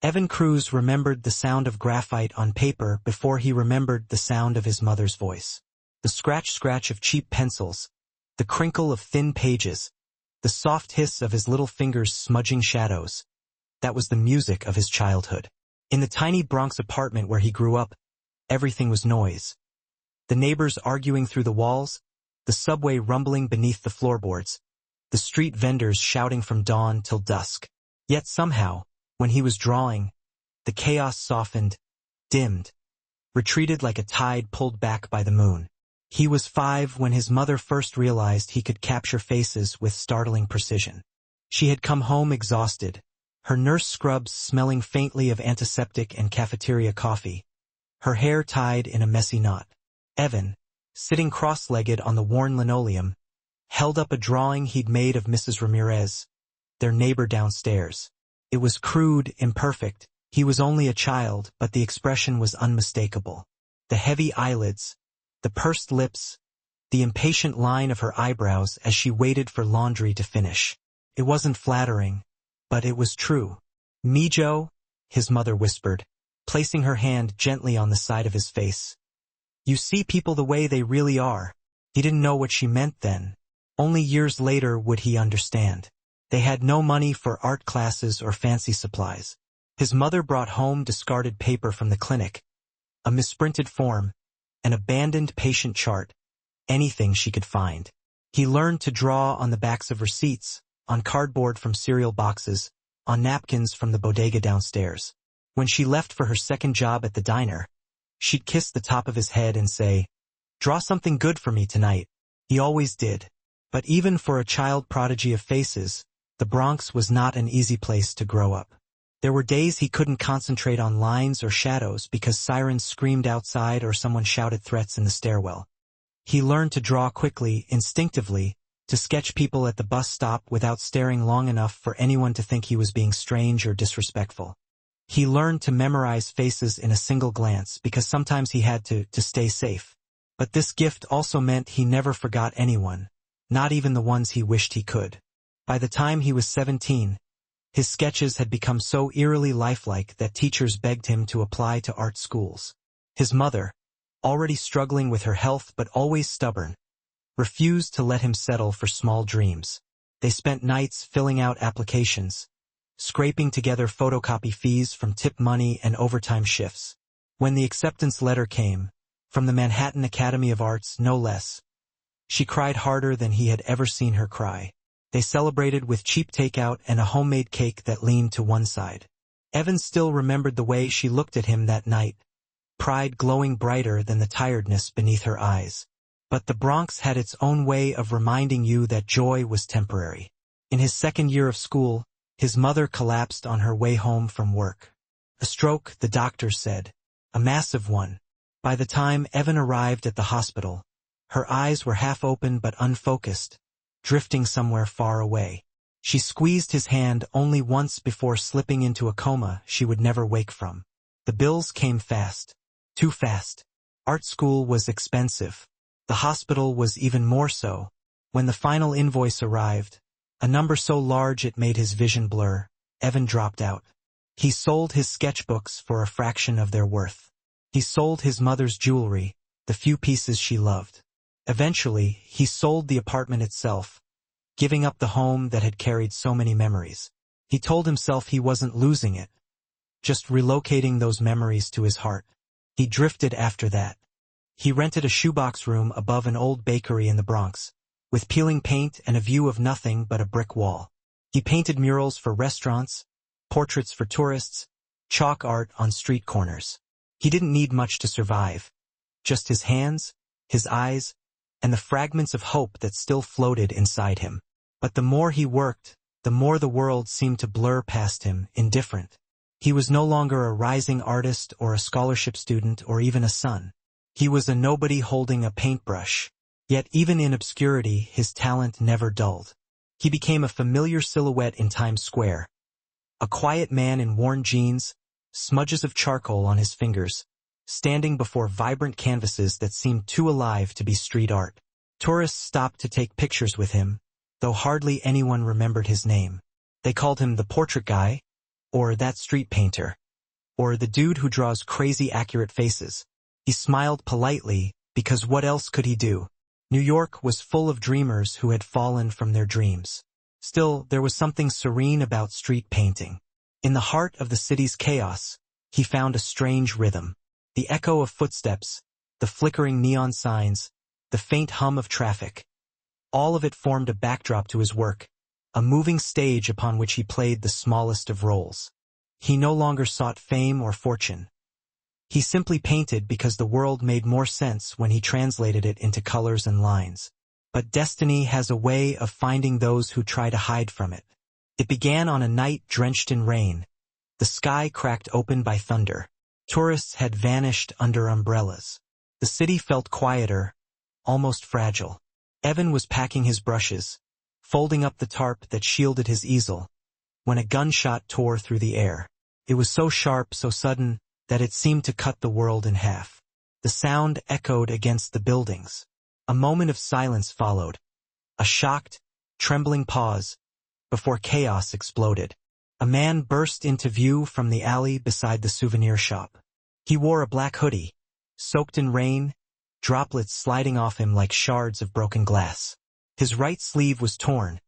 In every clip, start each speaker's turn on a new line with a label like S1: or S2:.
S1: Evan Cruz remembered the sound of graphite on paper before he remembered the sound of his mother's voice. The scratch-scratch of cheap pencils, the crinkle of thin pages, the soft hiss of his little fingers smudging shadows. That was the music of his childhood. In the tiny Bronx apartment where he grew up, everything was noise. The neighbors arguing through the walls, the subway rumbling beneath the floorboards, the street vendors shouting from dawn till dusk. Yet somehow, when he was drawing, the chaos softened, dimmed, retreated like a tide pulled back by the moon. He was 5 when his mother first realized he could capture faces with startling precision. She had come home exhausted, her nurse scrubs smelling faintly of antiseptic and cafeteria coffee, her hair tied in a messy knot. Evan, sitting cross-legged on the worn linoleum, held up a drawing he'd made of Mrs. Ramirez, their neighbor downstairs. It was crude, imperfect. He was only a child, but the expression was unmistakable. The heavy eyelids, the pursed lips, the impatient line of her eyebrows as she waited for laundry to finish. It wasn't flattering, but it was true. "Mijo," his mother whispered, placing her hand gently on the side of his face. "You see people the way they really are." He didn't know what she meant then. Only years later would he understand. They had no money for art classes or fancy supplies. His mother brought home discarded paper from the clinic, a misprinted form, an abandoned patient chart, anything she could find. He learned to draw on the backs of receipts, on cardboard from cereal boxes, on napkins from the bodega downstairs. When she left for her second job at the diner, she'd kiss the top of his head and say, "Draw something good for me tonight." He always did. But even for a child prodigy of faces, the Bronx was not an easy place to grow up. There were days he couldn't concentrate on lines or shadows because sirens screamed outside or someone shouted threats in the stairwell. He learned to draw quickly, instinctively, to sketch people at the bus stop without staring long enough for anyone to think he was being strange or disrespectful. He learned to memorize faces in a single glance because sometimes he had to stay safe. But this gift also meant he never forgot anyone, not even the ones he wished he could. By the time he was 17, his sketches had become so eerily lifelike that teachers begged him to apply to art schools. His mother, already struggling with her health but always stubborn, refused to let him settle for small dreams. They spent nights filling out applications, scraping together photocopy fees from tip money and overtime shifts. When the acceptance letter came, from the Manhattan Academy of Arts no less, she cried harder than he had ever seen her cry. They celebrated with cheap takeout and a homemade cake that leaned to one side. Evan still remembered the way she looked at him that night, pride glowing brighter than the tiredness beneath her eyes. But the Bronx had its own way of reminding you that joy was temporary. In his second year of school, his mother collapsed on her way home from work. A stroke, the doctor said. A massive one. By the time Evan arrived at the hospital, her eyes were half open but unfocused, drifting somewhere far away. She squeezed his hand only once before slipping into a coma she would never wake from. The bills came fast. Too fast. Art school was expensive. The hospital was even more so. When the final invoice arrived, a number so large it made his vision blur, Evan dropped out. He sold his sketchbooks for a fraction of their worth. He sold his mother's jewelry, the few pieces she loved. Eventually, he sold the apartment itself, giving up the home that had carried so many memories. He told himself he wasn't losing it, just relocating those memories to his heart. He drifted after that. He rented a shoebox room above an old bakery in the Bronx, with peeling paint and a view of nothing but a brick wall. He painted murals for restaurants, portraits for tourists, chalk art on street corners. He didn't need much to survive. Just his hands, his eyes, and the fragments of hope that still floated inside him. But the more he worked, the more the world seemed to blur past him, indifferent. He was no longer a rising artist or a scholarship student or even a son. He was a nobody holding a paintbrush. Yet even in obscurity, his talent never dulled. He became a familiar silhouette in Times Square. A quiet man in worn jeans, smudges of charcoal on his fingers, standing before vibrant canvases that seemed too alive to be street art. Tourists stopped to take pictures with him, though hardly anyone remembered his name. They called him the portrait guy, Or that street painter. Or the dude who draws crazy accurate faces. He smiled politely, because what else could he do? New York was full of dreamers who had fallen from their dreams. Still, there was something serene about street painting. In the heart of the city's chaos, he found a strange rhythm. The echo of footsteps, the flickering neon signs, the faint hum of traffic. All of it formed a backdrop to his work, a moving stage upon which he played the smallest of roles. He no longer sought fame or fortune. He simply painted because the world made more sense when he translated it into colors and lines. But destiny has a way of finding those who try to hide from it. It began on a night drenched in rain. The sky cracked open by thunder. Tourists had vanished under umbrellas. The city felt quieter, almost fragile. Evan was packing his brushes, folding up the tarp that shielded his easel, when a gunshot tore through the air. It was so sharp, so sudden, that it seemed to cut the world in half. The sound echoed against the buildings. A moment of silence followed, a shocked, trembling pause, before chaos exploded. A man burst into view from the alley beside the souvenir shop. He wore a black hoodie, soaked in rain, droplets sliding off him like shards of broken glass. His right sleeve was torn,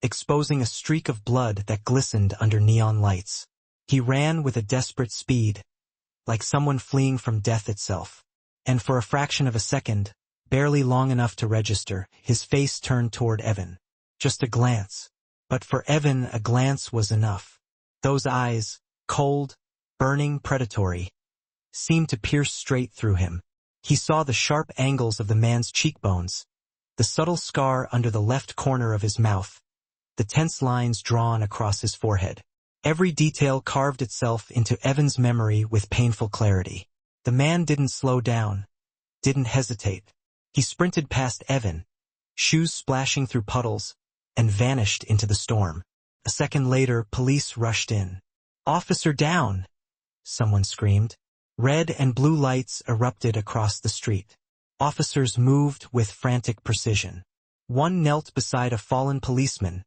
S1: exposing a streak of blood that glistened under neon lights. He ran with a desperate speed, like someone fleeing from death itself. And for a fraction of a second, barely long enough to register, his face turned toward Evan. Just a glance. But for Evan, a glance was enough. Those eyes, cold, burning, predatory, seemed to pierce straight through him. He saw the sharp angles of the man's cheekbones, the subtle scar under the left corner of his mouth, the tense lines drawn across his forehead. Every detail carved itself into Evan's memory with painful clarity. The man didn't slow down, didn't hesitate. He sprinted past Evan, shoes splashing through puddles, and vanished into the storm. A second later, police rushed in. "Officer down!" someone screamed. Red and blue lights erupted across the street. Officers moved with frantic precision. One knelt beside a fallen policeman,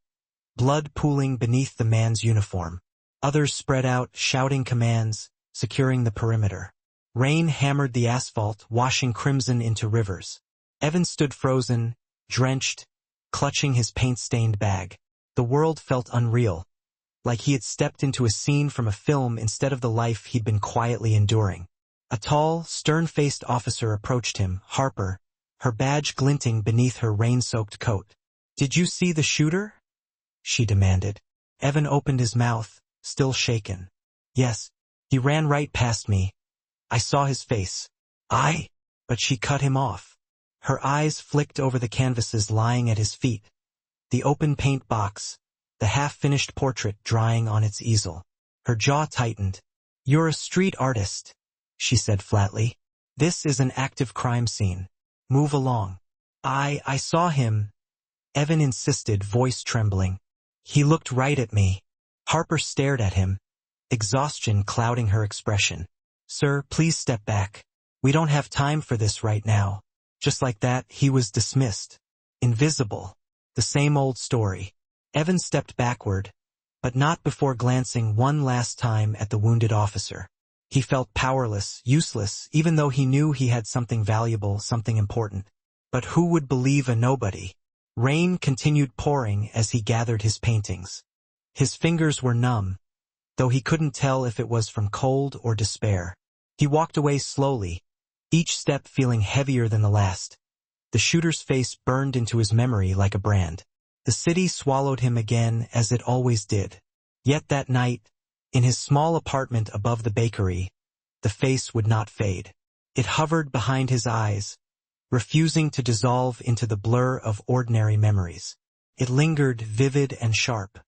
S1: blood pooling beneath the man's uniform. Others spread out, shouting commands, securing the perimeter. Rain hammered the asphalt, washing crimson into rivers. Evan stood frozen, drenched, clutching his paint-stained bag. The world felt unreal, like he had stepped into a scene from a film instead of the life he'd been quietly enduring. A tall, stern-faced officer approached him, Harper, her badge glinting beneath her rain-soaked coat. "Did you see the shooter?" she demanded. Evan opened his mouth, still shaken. "Yes, he ran right past me. I saw his face." But she cut him off. Her eyes flicked over the canvases lying at his feet, the open paint box, the half-finished portrait drying on its easel. Her jaw tightened. "You're a street artist," she said flatly. "This is an active crime scene. Move along." I saw him," Evan insisted, voice trembling. "He looked right at me." Harper stared at him, exhaustion clouding her expression. "Sir, please step back. We don't have time for this right now." Just like that, he was dismissed. Invisible. The same old story. Evan stepped backward, but not before glancing one last time at the wounded officer. He felt powerless, useless, even though he knew he had something valuable, something important. But who would believe a nobody? Rain continued pouring as he gathered his paintings. His fingers were numb, though he couldn't tell if it was from cold or despair. He walked away slowly, each step feeling heavier than the last. The shooter's face burned into his memory like a brand. The city swallowed him again as it always did. Yet that night, in his small apartment above the bakery, the face would not fade. It hovered behind his eyes, refusing to dissolve into the blur of ordinary memories. It lingered vivid and sharp.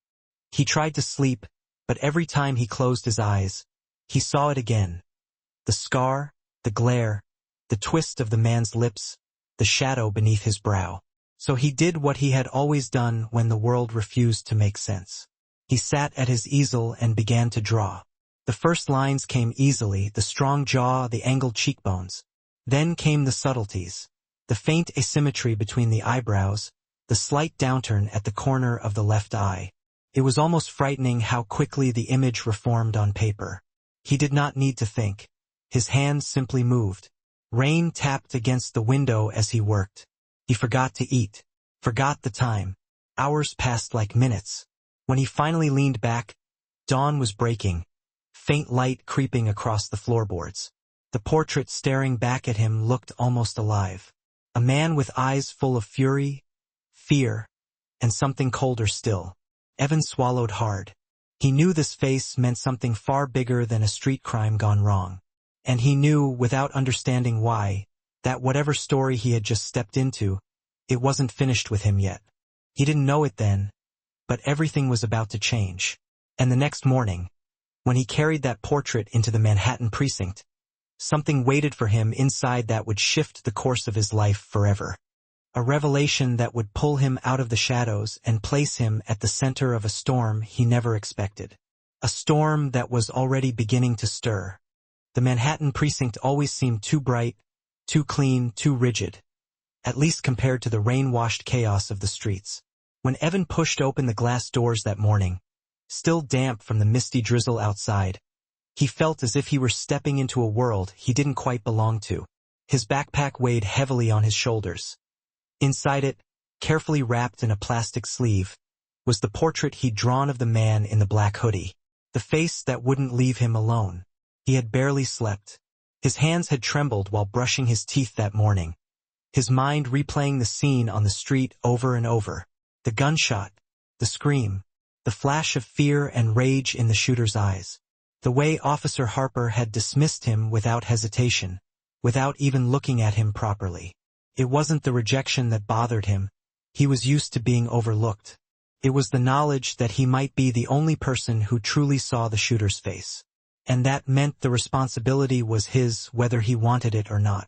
S1: He tried to sleep, but every time he closed his eyes, he saw it again. The scar, the glare, the twist of the man's lips, the shadow beneath his brow. So he did what he had always done when the world refused to make sense. He sat at his easel and began to draw. The first lines came easily, the strong jaw, the angled cheekbones. Then came the subtleties, the faint asymmetry between the eyebrows, the slight downturn at the corner of the left eye. It was almost frightening how quickly the image reformed on paper. He did not need to think. His hands simply moved. Rain tapped against the window as he worked. He forgot to eat. Forgot the time. Hours passed like minutes. When he finally leaned back, dawn was breaking, faint light creeping across the floorboards. The portrait staring back at him looked almost alive. A man with eyes full of fury, fear, and something colder still. Evan swallowed hard. He knew this face meant something far bigger than a street crime gone wrong. And he knew, without understanding why, that whatever story he had just stepped into, it wasn't finished with him yet. He didn't know it then, but everything was about to change. And the next morning, when he carried that portrait into the Manhattan precinct, something waited for him inside that would shift the course of his life forever. A revelation that would pull him out of the shadows and place him at the center of a storm he never expected. A storm that was already beginning to stir. The Manhattan precinct always seemed too bright, too clean, too rigid, at least compared to the rain-washed chaos of the streets. When Evan pushed open the glass doors that morning, still damp from the misty drizzle outside, he felt as if he were stepping into a world he didn't quite belong to. His backpack weighed heavily on his shoulders. Inside it, carefully wrapped in a plastic sleeve, was the portrait he'd drawn of the man in the black hoodie, the face that wouldn't leave him alone. He had barely slept. His hands had trembled while brushing his teeth that morning, his mind replaying the scene on the street over and over. The gunshot, the scream, the flash of fear and rage in the shooter's eyes. The way Officer Harper had dismissed him without hesitation, without even looking at him properly. It wasn't the rejection that bothered him. He was used to being overlooked. It was the knowledge that he might be the only person who truly saw the shooter's face. And that meant the responsibility was his whether he wanted it or not.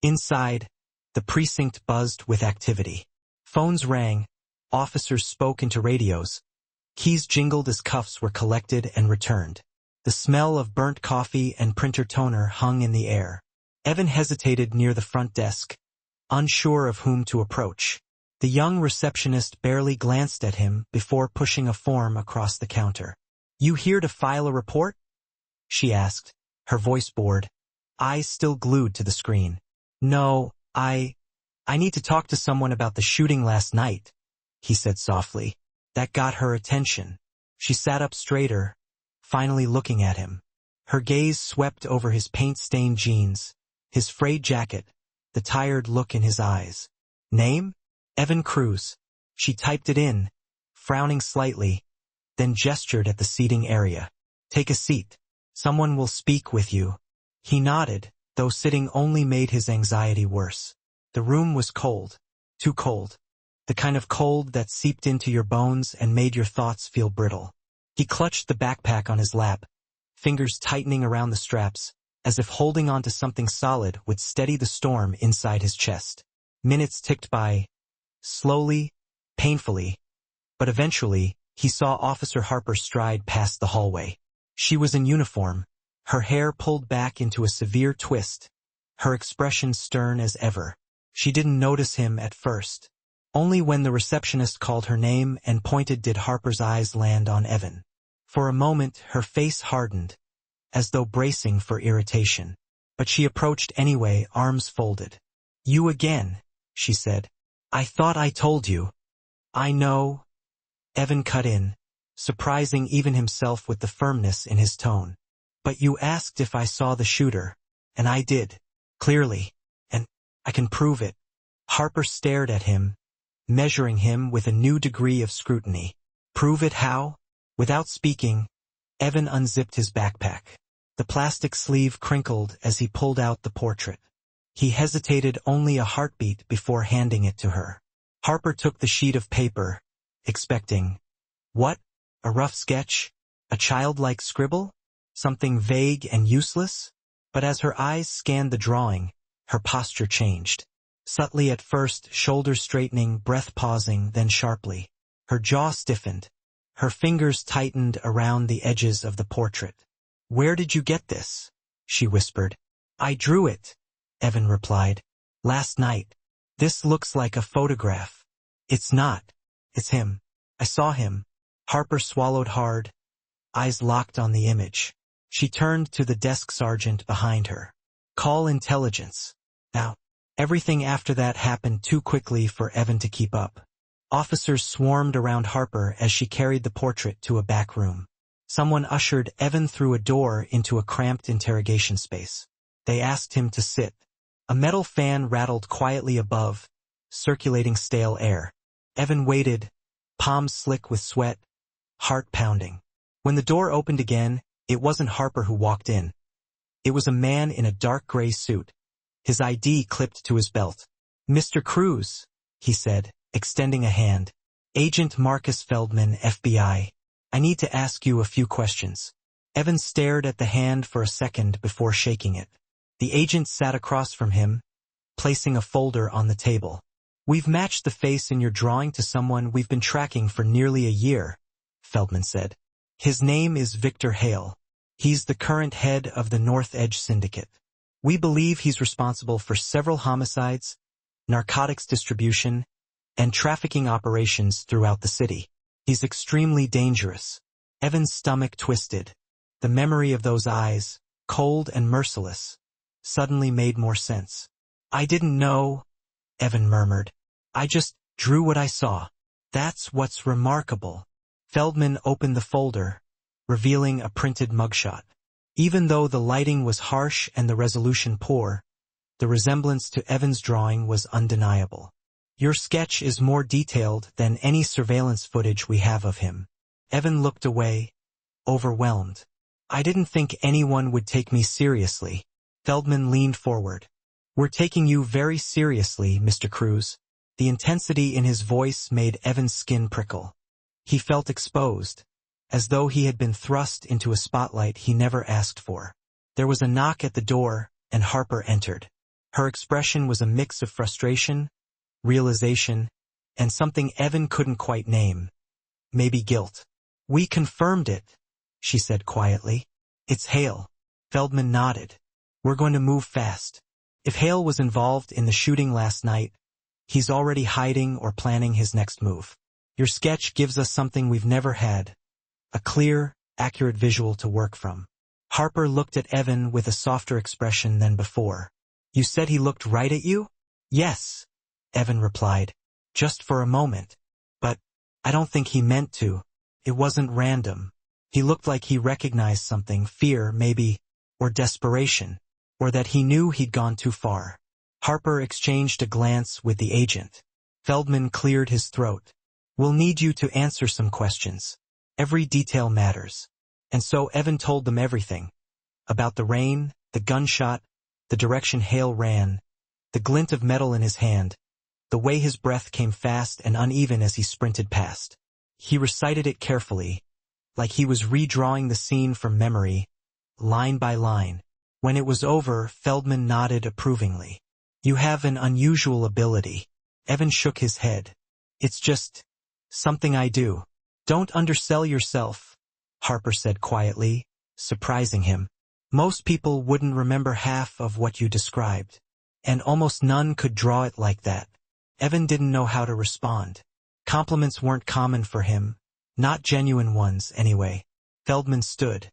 S1: Inside, the precinct buzzed with activity. Phones rang, officers spoke into radios. Keys jingled as cuffs were collected and returned. The smell of burnt coffee and printer toner hung in the air. Evan hesitated near the front desk, unsure of whom to approach. The young receptionist barely glanced at him before pushing a form across the counter. "You here to file a report?" she asked, her voice bored, eyes still glued to the screen. "No, I need to talk to someone about the shooting last night," he said softly. That got her attention. She sat up straighter, finally looking at him. Her gaze swept over his paint-stained jeans, his frayed jacket, the tired look in his eyes. "Name? Evan Cruz." She typed it in, frowning slightly, then gestured at the seating area. "Take a seat. Someone will speak with you." He nodded, though sitting only made his anxiety worse. The room was cold. Too cold. The kind of cold that seeped into your bones and made your thoughts feel brittle. He clutched the backpack on his lap, fingers tightening around the straps, as if holding on to something solid would steady the storm inside his chest. Minutes ticked by, slowly, painfully, but eventually, he saw Officer Harper stride past the hallway. She was in uniform, her hair pulled back into a severe twist, her expression stern as ever. She didn't notice him at first. Only when the receptionist called her name and pointed did Harper's eyes land on Evan. For a moment, her face hardened, as though bracing for irritation. But she approached anyway, arms folded. "You again," she said. "I thought I told you." "I know." Evan cut in, surprising even himself with the firmness in his tone. "But you asked if I saw the shooter, and I did, clearly, and I can prove it." Harper stared at him, measuring him with a new degree of scrutiny. "Prove it how?" Without speaking, Evan unzipped his backpack. The plastic sleeve crinkled as he pulled out the portrait. He hesitated only a heartbeat before handing it to her. Harper took the sheet of paper, expecting, what? A rough sketch? A childlike scribble? Something vague and useless? But as her eyes scanned the drawing, her posture changed. Subtly at first, shoulders straightening, breath pausing, then sharply. Her jaw stiffened. Her fingers tightened around the edges of the portrait. "Where did you get this?" she whispered. "I drew it," Evan replied. "Last night. This looks like a photograph." "It's not. It's him. I saw him. Harper swallowed hard, eyes locked on the image. She turned to the desk sergeant behind her. Call intelligence. Now, everything after that happened too quickly for Evan to keep up. Officers swarmed around Harper as she carried the portrait to a back room. Someone ushered Evan through a door into a cramped interrogation space. They asked him to sit. A metal fan rattled quietly above, circulating stale air. Evan waited, palms slick with sweat, heart pounding. When the door opened again, it wasn't Harper who walked in. It was a man in a dark gray suit, his ID clipped to his belt. "Mr. Cruz," he said, extending a hand. "Agent Marcus Feldman, FBI. I need to ask you a few questions." Evan stared at the hand for a second before shaking it. The agent sat across from him, placing a folder on the table. "We've matched the face in your drawing to someone we've been tracking for nearly a year," Feldman said. "His name is Victor Hale. He's the current head of the North Edge Syndicate. We believe he's responsible for several homicides, narcotics distribution, and trafficking operations throughout the city. He's extremely dangerous." Evan's stomach twisted. The memory of those eyes, cold and merciless, suddenly made more sense. "I didn't know," Evan murmured. "I just drew what I saw." "That's what's remarkable." Feldman opened the folder, revealing a printed mugshot. Even though the lighting was harsh and the resolution poor, the resemblance to Evan's drawing was undeniable. "Your sketch is more detailed than any surveillance footage we have of him." Evan looked away, overwhelmed. "I didn't think anyone would take me seriously." Feldman leaned forward. "We're taking you very seriously, Mr. Cruz." The intensity in his voice made Evan's skin prickle. He felt exposed, as though he had been thrust into a spotlight he never asked for. There was a knock at the door, and Harper entered. Her expression was a mix of frustration, realization, and something Evan couldn't quite name. Maybe guilt. "We confirmed it," she said quietly. "It's Hale." Feldman nodded. "We're going to move fast. If Hale was involved in the shooting last night, he's already hiding or planning his next move. Your sketch gives us something we've never had. A clear, accurate visual to work from." Harper looked at Evan with a softer expression than before. "You said he looked right at you?" "Yes," Evan replied. "Just for a moment. But I don't think he meant to. It wasn't random. He looked like he recognized something, fear, maybe, or desperation, or that he knew he'd gone too far." Harper exchanged a glance with the agent. Feldman cleared his throat. "We'll need you to answer some questions. Every detail matters." And so Evan told them everything. About the rain, the gunshot, the direction Hale ran, the glint of metal in his hand, the way his breath came fast and uneven as he sprinted past. He recited it carefully, like he was redrawing the scene from memory, line by line. When it was over, Feldman nodded approvingly. "You have an unusual ability." Evan shook his head. "It's just something I do." "Don't undersell yourself," Harper said quietly, surprising him. "Most people wouldn't remember half of what you described. And almost none could draw it like that." Evan didn't know how to respond. Compliments weren't common for him, not genuine ones anyway. Feldman stood.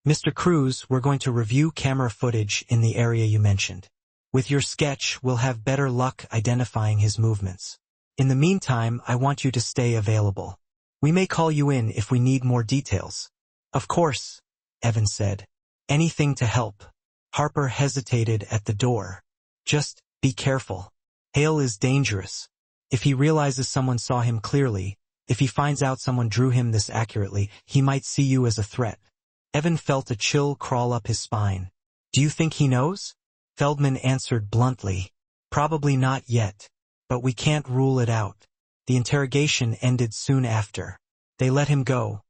S1: "Mr. Cruz, we're going to review camera footage in the area you mentioned. With your sketch, we'll have better luck identifying his movements. In the meantime, I want you to stay available. We may call you in if we need more details." "Of course," Evan said. "Anything to help." Harper hesitated at the door. "Just be careful. Hale is dangerous. If he realizes someone saw him clearly, if he finds out someone drew him this accurately, he might see you as a threat." Evan felt a chill crawl up his spine. "Do you think he knows?" Feldman answered bluntly. "Probably not yet. But we can't rule it out." The interrogation ended soon after. They let him go,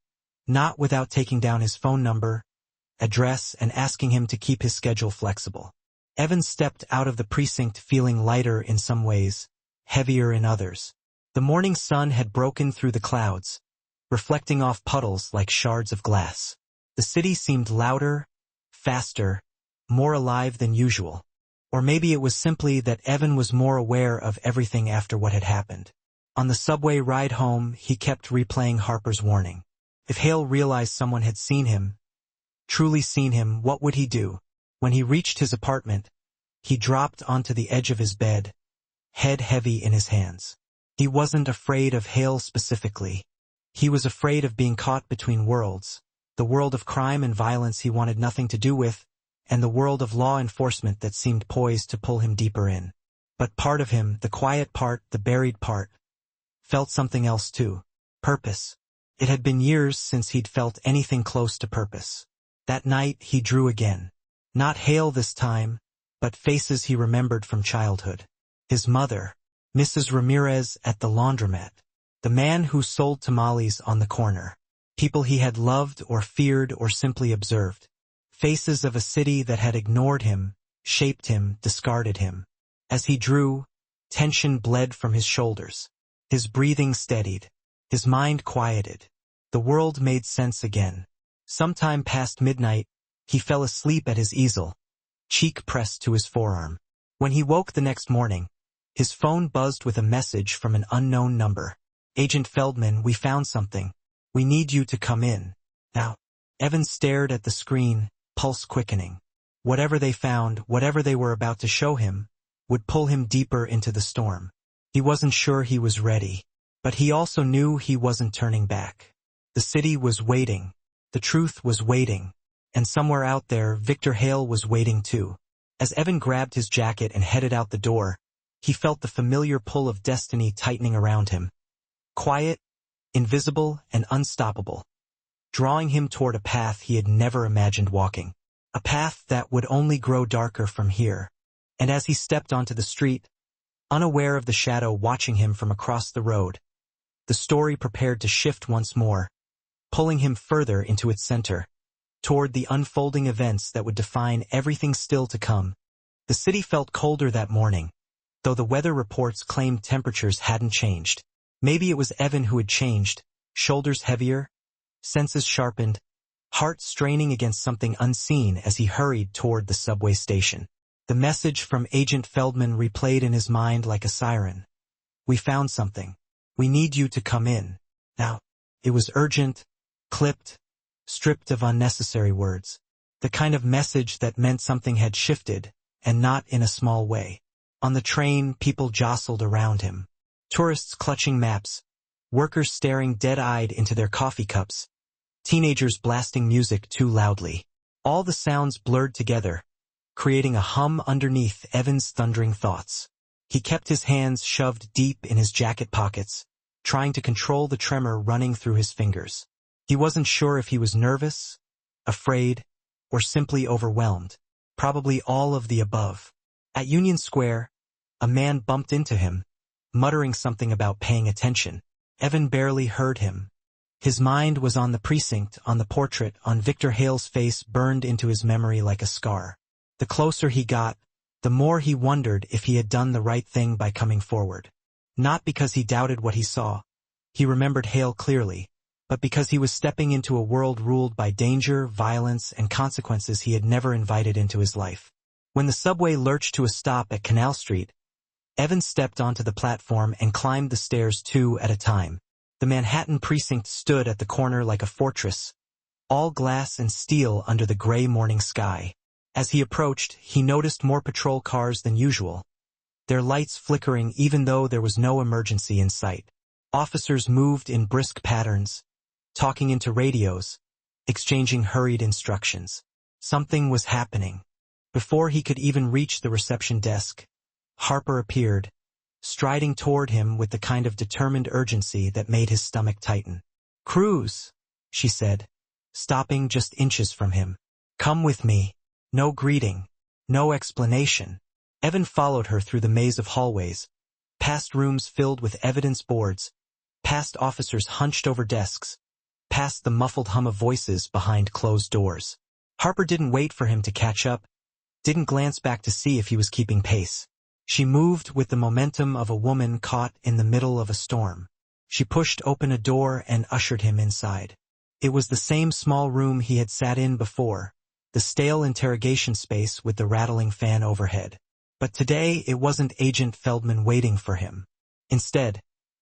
S1: not without taking down his phone number, address, and asking him to keep his schedule flexible. Evan stepped out of the precinct feeling lighter in some ways, heavier in others. The morning sun had broken through the clouds, reflecting off puddles like shards of glass. The city seemed louder, faster, more alive than usual. Or maybe it was simply that Evan was more aware of everything after what had happened. On the subway ride home, he kept replaying Harper's warning. If Hale realized someone had seen him, truly seen him, what would he do? When he reached his apartment, he dropped onto the edge of his bed, head heavy in his hands. He wasn't afraid of Hale specifically. He was afraid of being caught between worlds, the world of crime and violence he wanted nothing to do with, and the world of law enforcement that seemed poised to pull him deeper in. But part of him, the quiet part, the buried part, felt something else too. Purpose. It had been years since he'd felt anything close to purpose. That night he drew again. Not Hale this time, but faces he remembered from childhood. His mother, Mrs. Ramirez at the laundromat, the man who sold tamales on the corner, people he had loved or feared or simply observed, faces of a city that had ignored him, shaped him, discarded him. As he drew, tension bled from his shoulders. His breathing steadied. His mind quieted. The world made sense again. Sometime past midnight, he fell asleep at his easel, cheek pressed to his forearm. When he woke the next morning, his phone buzzed with a message from an unknown number. Agent Feldman, we found something. We need you to come in. Now. Evan stared at the screen, pulse quickening. Whatever they found, whatever they were about to show him, would pull him deeper into the storm. He wasn't sure he was ready, but he also knew he wasn't turning back. The city was waiting. The truth was waiting. And somewhere out there, Victor Hale was waiting too. As Evan grabbed his jacket and headed out the door, he felt the familiar pull of destiny tightening around him. Quiet, invisible, and unstoppable, drawing him toward a path he had never imagined walking. A path that would only grow darker from here. And as he stepped onto the street, unaware of the shadow watching him from across the road, the story prepared to shift once more, pulling him further into its center, toward the unfolding events that would define everything still to come. The city felt colder that morning, though the weather reports claimed temperatures hadn't changed. Maybe it was Evan who had changed, shoulders heavier, senses sharpened, heart straining against something unseen as he hurried toward the subway station. The message from Agent Feldman replayed in his mind like a siren. We found something. We need you to come in. Now. It was urgent, clipped, stripped of unnecessary words. The kind of message that meant something had shifted, and not in a small way. On the train, people jostled around him. Tourists clutching maps, workers staring dead-eyed into their coffee cups, teenagers blasting music too loudly. All the sounds blurred together, creating a hum underneath Evan's thundering thoughts. He kept his hands shoved deep in his jacket pockets, trying to control the tremor running through his fingers. He wasn't sure if he was nervous, afraid, or simply overwhelmed. Probably all of the above. At Union Square, a man bumped into him, muttering something about paying attention. Evan barely heard him. His mind was on the precinct, on the portrait, on Victor Hale's face burned into his memory like a scar. The closer he got, the more he wondered if he had done the right thing by coming forward. Not because he doubted what he saw. He remembered Hale clearly, but because he was stepping into a world ruled by danger, violence, and consequences he had never invited into his life. When the subway lurched to a stop at Canal Street, Evan stepped onto the platform and climbed the stairs 2 at a time. The Manhattan precinct stood at the corner like a fortress, all glass and steel under the gray morning sky. As he approached, he noticed more patrol cars than usual, their lights flickering even though there was no emergency in sight. Officers moved in brisk patterns, talking into radios, exchanging hurried instructions. Something was happening. Before he could even reach the reception desk, Harper appeared, striding toward him with the kind of determined urgency that made his stomach tighten. "Cruz," she said, stopping just inches from him. "Come with me." No greeting, no explanation. Evan followed her through the maze of hallways, past rooms filled with evidence boards, past officers hunched over desks, past the muffled hum of voices behind closed doors. Harper didn't wait for him to catch up, didn't glance back to see if he was keeping pace. She moved with the momentum of a woman caught in the middle of a storm. She pushed open a door and ushered him inside. It was the same small room he had sat in before, the stale interrogation space with the rattling fan overhead. But today it wasn't Agent Feldman waiting for him. Instead,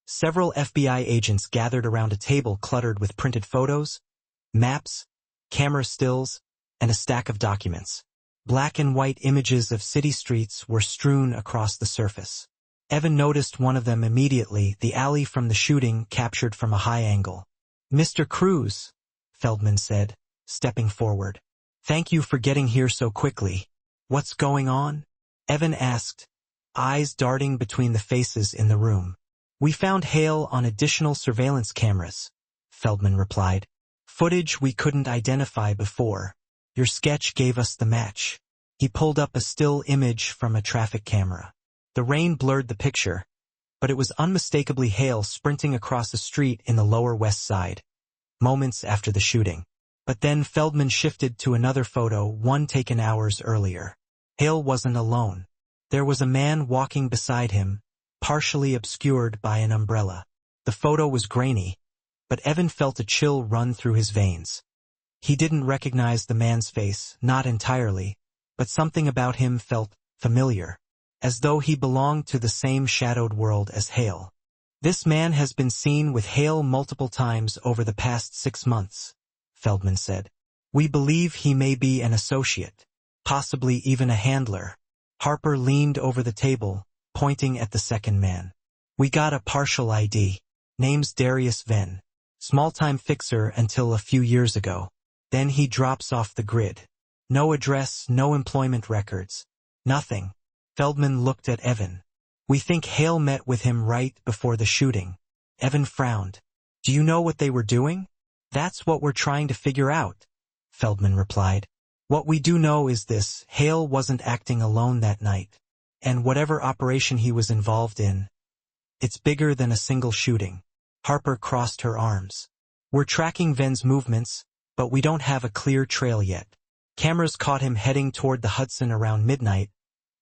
S1: Several FBI agents gathered around a table cluttered with printed photos, maps, camera stills, and a stack of documents. Black and white images of city streets were strewn across the surface. Evan noticed one of them immediately, the alley from the shooting captured from a high angle. "Mr. Cruz," Feldman said, stepping forward. "Thank you for getting here so quickly. What's going on?" Evan asked, eyes darting between the faces in the room. "We found Hale on additional surveillance cameras," Feldman replied. "Footage we couldn't identify before. Your sketch gave us the match." He pulled up a still image from a traffic camera. The rain blurred the picture, but it was unmistakably Hale sprinting across a street in the Lower West Side, moments after the shooting. But then Feldman shifted to another photo, one taken hours earlier. Hale wasn't alone. There was a man walking beside him, partially obscured by an umbrella. The photo was grainy, but Evan felt a chill run through his veins. He didn't recognize the man's face, not entirely, but something about him felt familiar, as though he belonged to the same shadowed world as Hale. "This man has been seen with Hale multiple times over the past 6 months," Feldman said. "We believe he may be an associate, possibly even a handler." Harper leaned over the table, pointing at the second man. "We got a partial ID. Name's Darius Venn. Small-time fixer until a few years ago. Then he drops off the grid. No address, no employment records. Nothing." Feldman looked at Evan. "We think Hale met with him right before the shooting." Evan frowned. "Do you know what they were doing?" "That's what we're trying to figure out," Feldman replied. "What we do know is this: Hale wasn't acting alone that night. And whatever operation he was involved in, it's bigger than a single shooting." Harper crossed her arms. "We're tracking Venn's movements, but we don't have a clear trail yet. Cameras caught him heading toward the Hudson around midnight,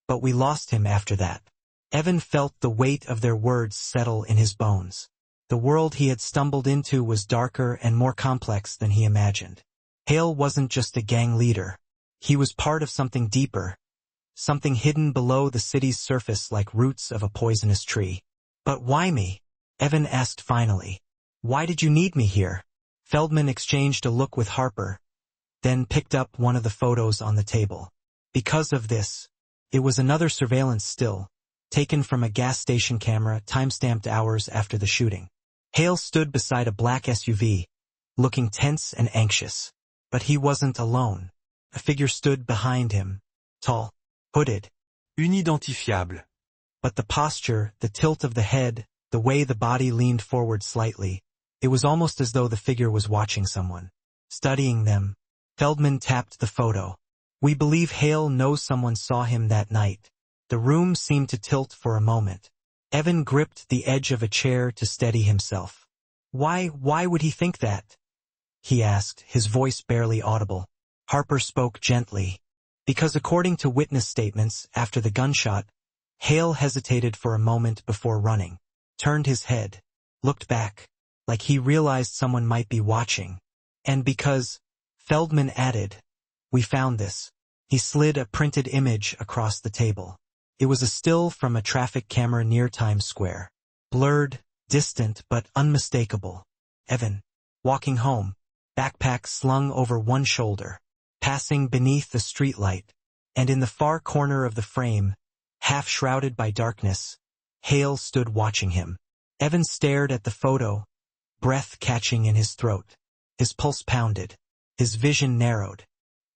S1: but we lost him after that." Evan felt the weight of their words settle in his bones. The world he had stumbled into was darker and more complex than he imagined. Hale wasn't just a gang leader. He was part of something deeper, something hidden below the city's surface like roots of a poisonous tree. "But why me?" Evan asked finally. "Why did you need me here?" Feldman exchanged a look with Harper, then picked up one of the photos on the table. "Because of this." It was another surveillance still, taken from a gas station camera, time-stamped hours after the shooting. Hale stood beside a black SUV, looking tense and anxious. But he wasn't alone. A figure stood behind him, tall, hooded,
S2: Inidentifiable.
S1: but the posture, the tilt of the head, the way the body leaned forward slightly, it was almost as though the figure was watching someone, studying them. Feldman tapped the photo. "We believe Hale knows someone saw him that night." The room seemed to tilt for a moment. Evan gripped the edge of a chair to steady himself. Why would he think that?" he asked, his voice barely audible. Harper spoke gently. "Because according to witness statements, after the gunshot, Hale hesitated for a moment before running, turned his head, looked back, like he realized someone might be watching. And because," Feldman added, "we found this." He slid a printed image across the table. It was a still from a traffic camera near Times Square. Blurred, distant, but unmistakable. Evan, walking home, backpack slung over one shoulder, passing beneath the streetlight, and in the far corner of the frame, half shrouded by darkness, Hale stood watching him. Evan stared at the photo, breath catching in his throat. His pulse pounded. His vision narrowed.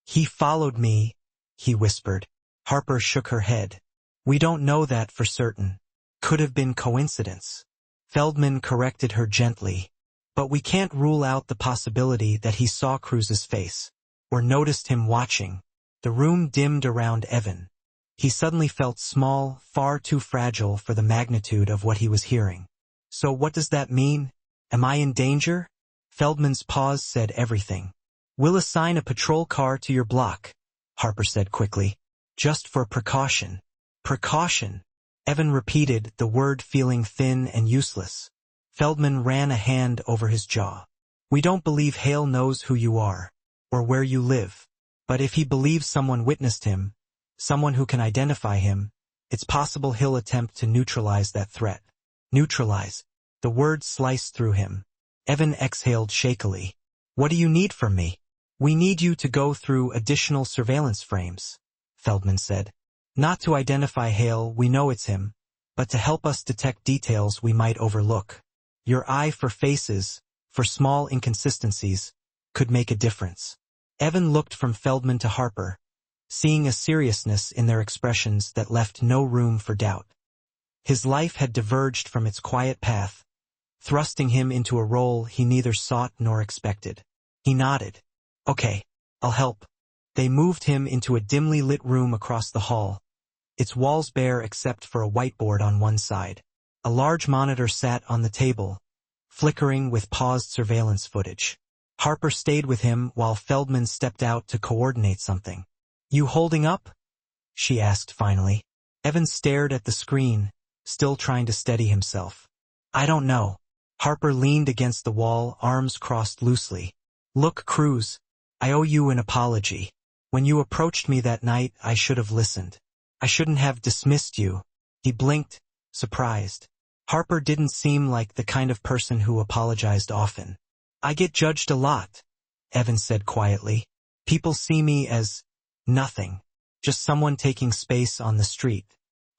S1: "He followed me," he whispered. Harper shook her head. "We don't know that for certain. Could have been coincidence." Feldman corrected her gently. "But we can't rule out the possibility that he saw Cruz's face, or noticed him watching." The room dimmed around Evan. He suddenly felt small, far too fragile for the magnitude of what he was hearing. "So what does that mean? Am I in danger?" Feldman's pause said everything. "We'll assign a patrol car to your block," Harper said quickly. "Just for precaution." "Precaution," Evan repeated, the word feeling thin and useless. Feldman ran a hand over his jaw. "We don't believe Hale knows who you are, or where you live. But if he believes someone witnessed him, someone who can identify him, it's possible he'll attempt to neutralize that threat." "Neutralize?" The word sliced through him. Evan exhaled shakily. What do you need from me? We need you to go through additional surveillance frames, Feldman said. Not to identify Hale, we know it's him, but to help us detect details we might overlook. Your eye for faces, for small inconsistencies, could make a difference. Evan looked from Feldman to Harper, seeing a seriousness in their expressions that left no room for doubt. His life had diverged from its quiet path, thrusting him into a role he neither sought nor expected. He nodded. Okay, I'll help. They moved him into a dimly lit room across the hall, its walls bare except for a whiteboard on one side. A large monitor sat on the table, flickering with paused surveillance footage. Harper stayed with him while Feldman stepped out to coordinate something. You holding up? She asked finally. Evan stared at the screen, still trying to steady himself. I don't know. Harper leaned against the wall, arms crossed loosely. Look, Cruz, I owe you an apology. When you approached me that night, I should have listened. I shouldn't have dismissed you. He blinked, surprised. Harper didn't seem like the kind of person who apologized often. I get judged a lot, Evan said quietly. People see me as nothing, just someone taking space on the street.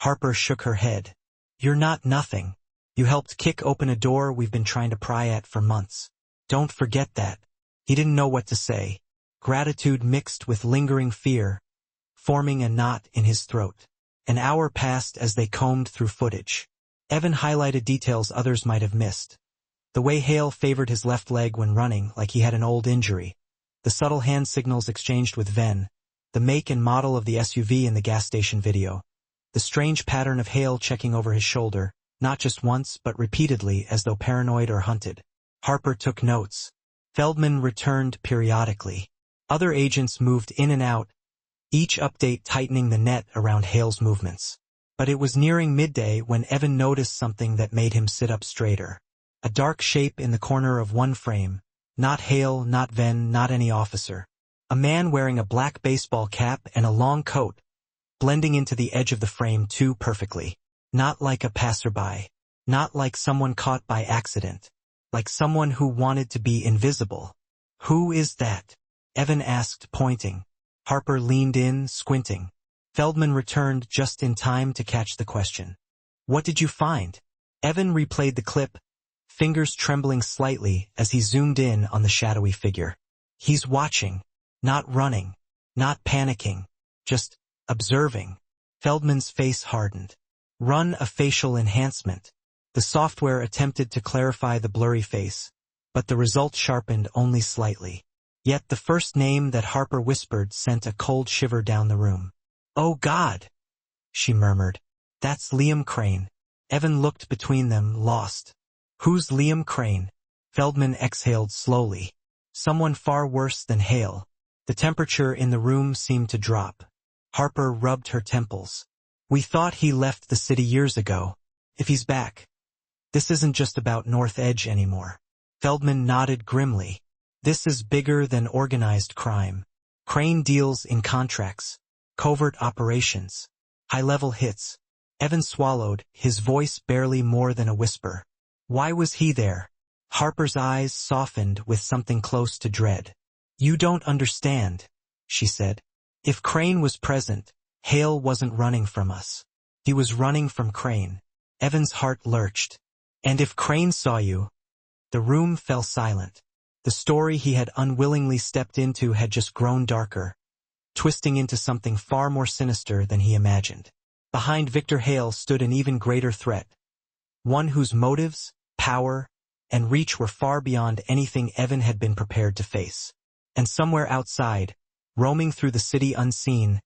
S1: Harper shook her head. You're not nothing. You helped kick open a door we've been trying to pry at for months. Don't forget that. He didn't know what to say. Gratitude mixed with lingering fear, forming a knot in his throat. An hour passed as they combed through footage. Evan highlighted details others might have missed. The way Hale favored his left leg when running, like he had an old injury. The subtle hand signals exchanged with Ven. The make and model of the SUV in the gas station video. The strange pattern of Hale checking over his shoulder, not just once but repeatedly as though paranoid or hunted. Harper took notes. Feldman returned periodically. Other agents moved in and out, each update tightening the net around Hale's movements. But it was nearing midday when Evan noticed something that made him sit up straighter. A dark shape in the corner of one frame. Not Hale, not Ven, not any officer. A man wearing a black baseball cap and a long coat, blending into the edge of the frame too perfectly. Not like a passerby. Not like someone caught by accident. Like someone who wanted to be invisible. Who is that? Evan asked, pointing. Harper leaned in, squinting. Feldman returned just in time to catch the question. What did you find? Evan replayed the clip, fingers trembling slightly as he zoomed in on the shadowy figure. He's watching. Not running. Not panicking. Just observing. Feldman's face hardened. Run a facial enhancement. The software attempted to clarify the blurry face, but the result sharpened only slightly. Yet the first name that Harper whispered sent a cold shiver down the room. Oh God, she murmured. That's Liam Crane. Evan looked between them, lost. Who's Liam Crane? Feldman exhaled slowly. Someone far worse than Hale. The temperature in the room seemed to drop. Harper rubbed her temples. We thought he left the city years ago. If he's back. This isn't just about North Edge anymore. Feldman nodded grimly. This is bigger than organized crime. Crane deals in contracts, covert operations, high-level hits. Evan swallowed, his voice barely more than a whisper. Why was he there? Harper's eyes softened with something close to dread. You don't understand, she said. If Crane was present, Hale wasn't running from us. He was running from Crane. Evan's heart lurched. And if Crane saw you? The room fell silent. The story he had unwillingly stepped into had just grown darker, twisting into something far more sinister than he imagined. Behind Victor Hale stood an even greater threat. One whose motives, power, and reach were far beyond anything Evan had been prepared to face. And somewhere outside, roaming through the city unseen,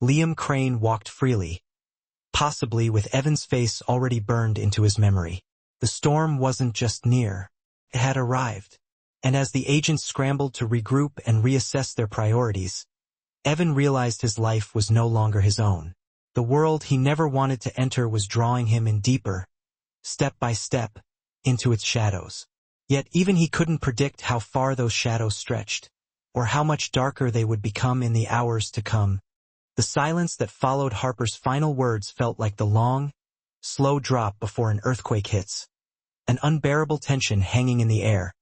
S1: Liam Crane walked freely, possibly with Evan's face already burned into his memory. The storm wasn't just near, it had arrived. And as the agents scrambled to regroup and reassess their priorities, Evan realized his life was no longer his own. The world he never wanted to enter was drawing him in deeper, step by step, into its shadows. Yet even he couldn't predict how far those shadows stretched, or how much darker they would become in the hours to come. The silence that followed Harper's final words felt like the long, slow drop before an earthquake hits. an unbearable tension hanging in the air,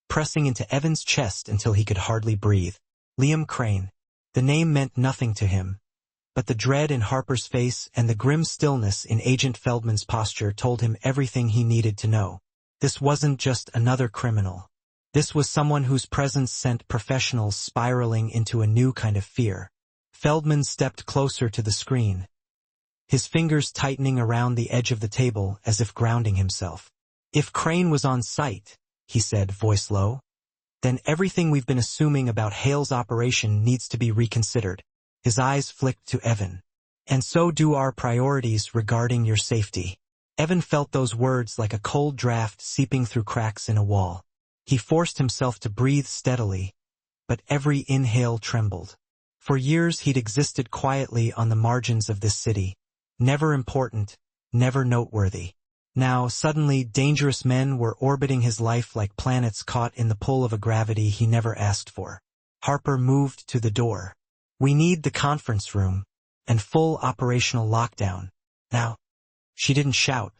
S1: pressing into Evan's chest until he could hardly breathe. Liam Crane. The name meant nothing to him, but the dread in Harper's face and the grim stillness in Agent Feldman's posture told him everything he needed to know. This wasn't just another criminal. This was someone whose presence sent professionals spiraling into a new kind of fear. Feldman stepped closer to the screen, his fingers tightening around the edge of the table as if grounding himself. "If Crane was on site," he said, voice low, "then everything we've been assuming about Hale's operation needs to be reconsidered." His eyes flicked to Evan. "And so do our priorities regarding your safety." Evan felt those words like a cold draft seeping through cracks in a wall. He forced himself to breathe steadily, but every inhale trembled. For years he'd existed quietly on the margins of this city, never important, never noteworthy. Now, suddenly, dangerous men were orbiting his life like planets caught in the pull of a gravity he never asked for. Harper moved to the door. "We need the conference room, and full operational lockdown. Now." She didn't shout.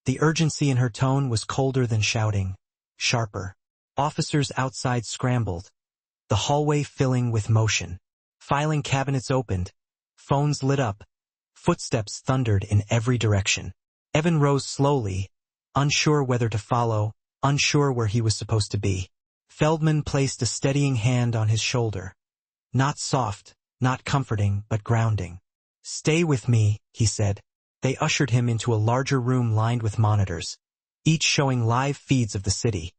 S1: The urgency in her tone was colder than shouting, sharper. Officers outside scrambled, the hallway filling with motion. Filing cabinets opened, phones lit up, footsteps thundered in every direction. Evan rose slowly, unsure whether to follow, unsure where he was supposed to be. Feldman placed a steadying hand on his shoulder. Not soft, not comforting, but grounding. "Stay with me," he said. They ushered him into a larger room lined with monitors, each showing live feeds of the city.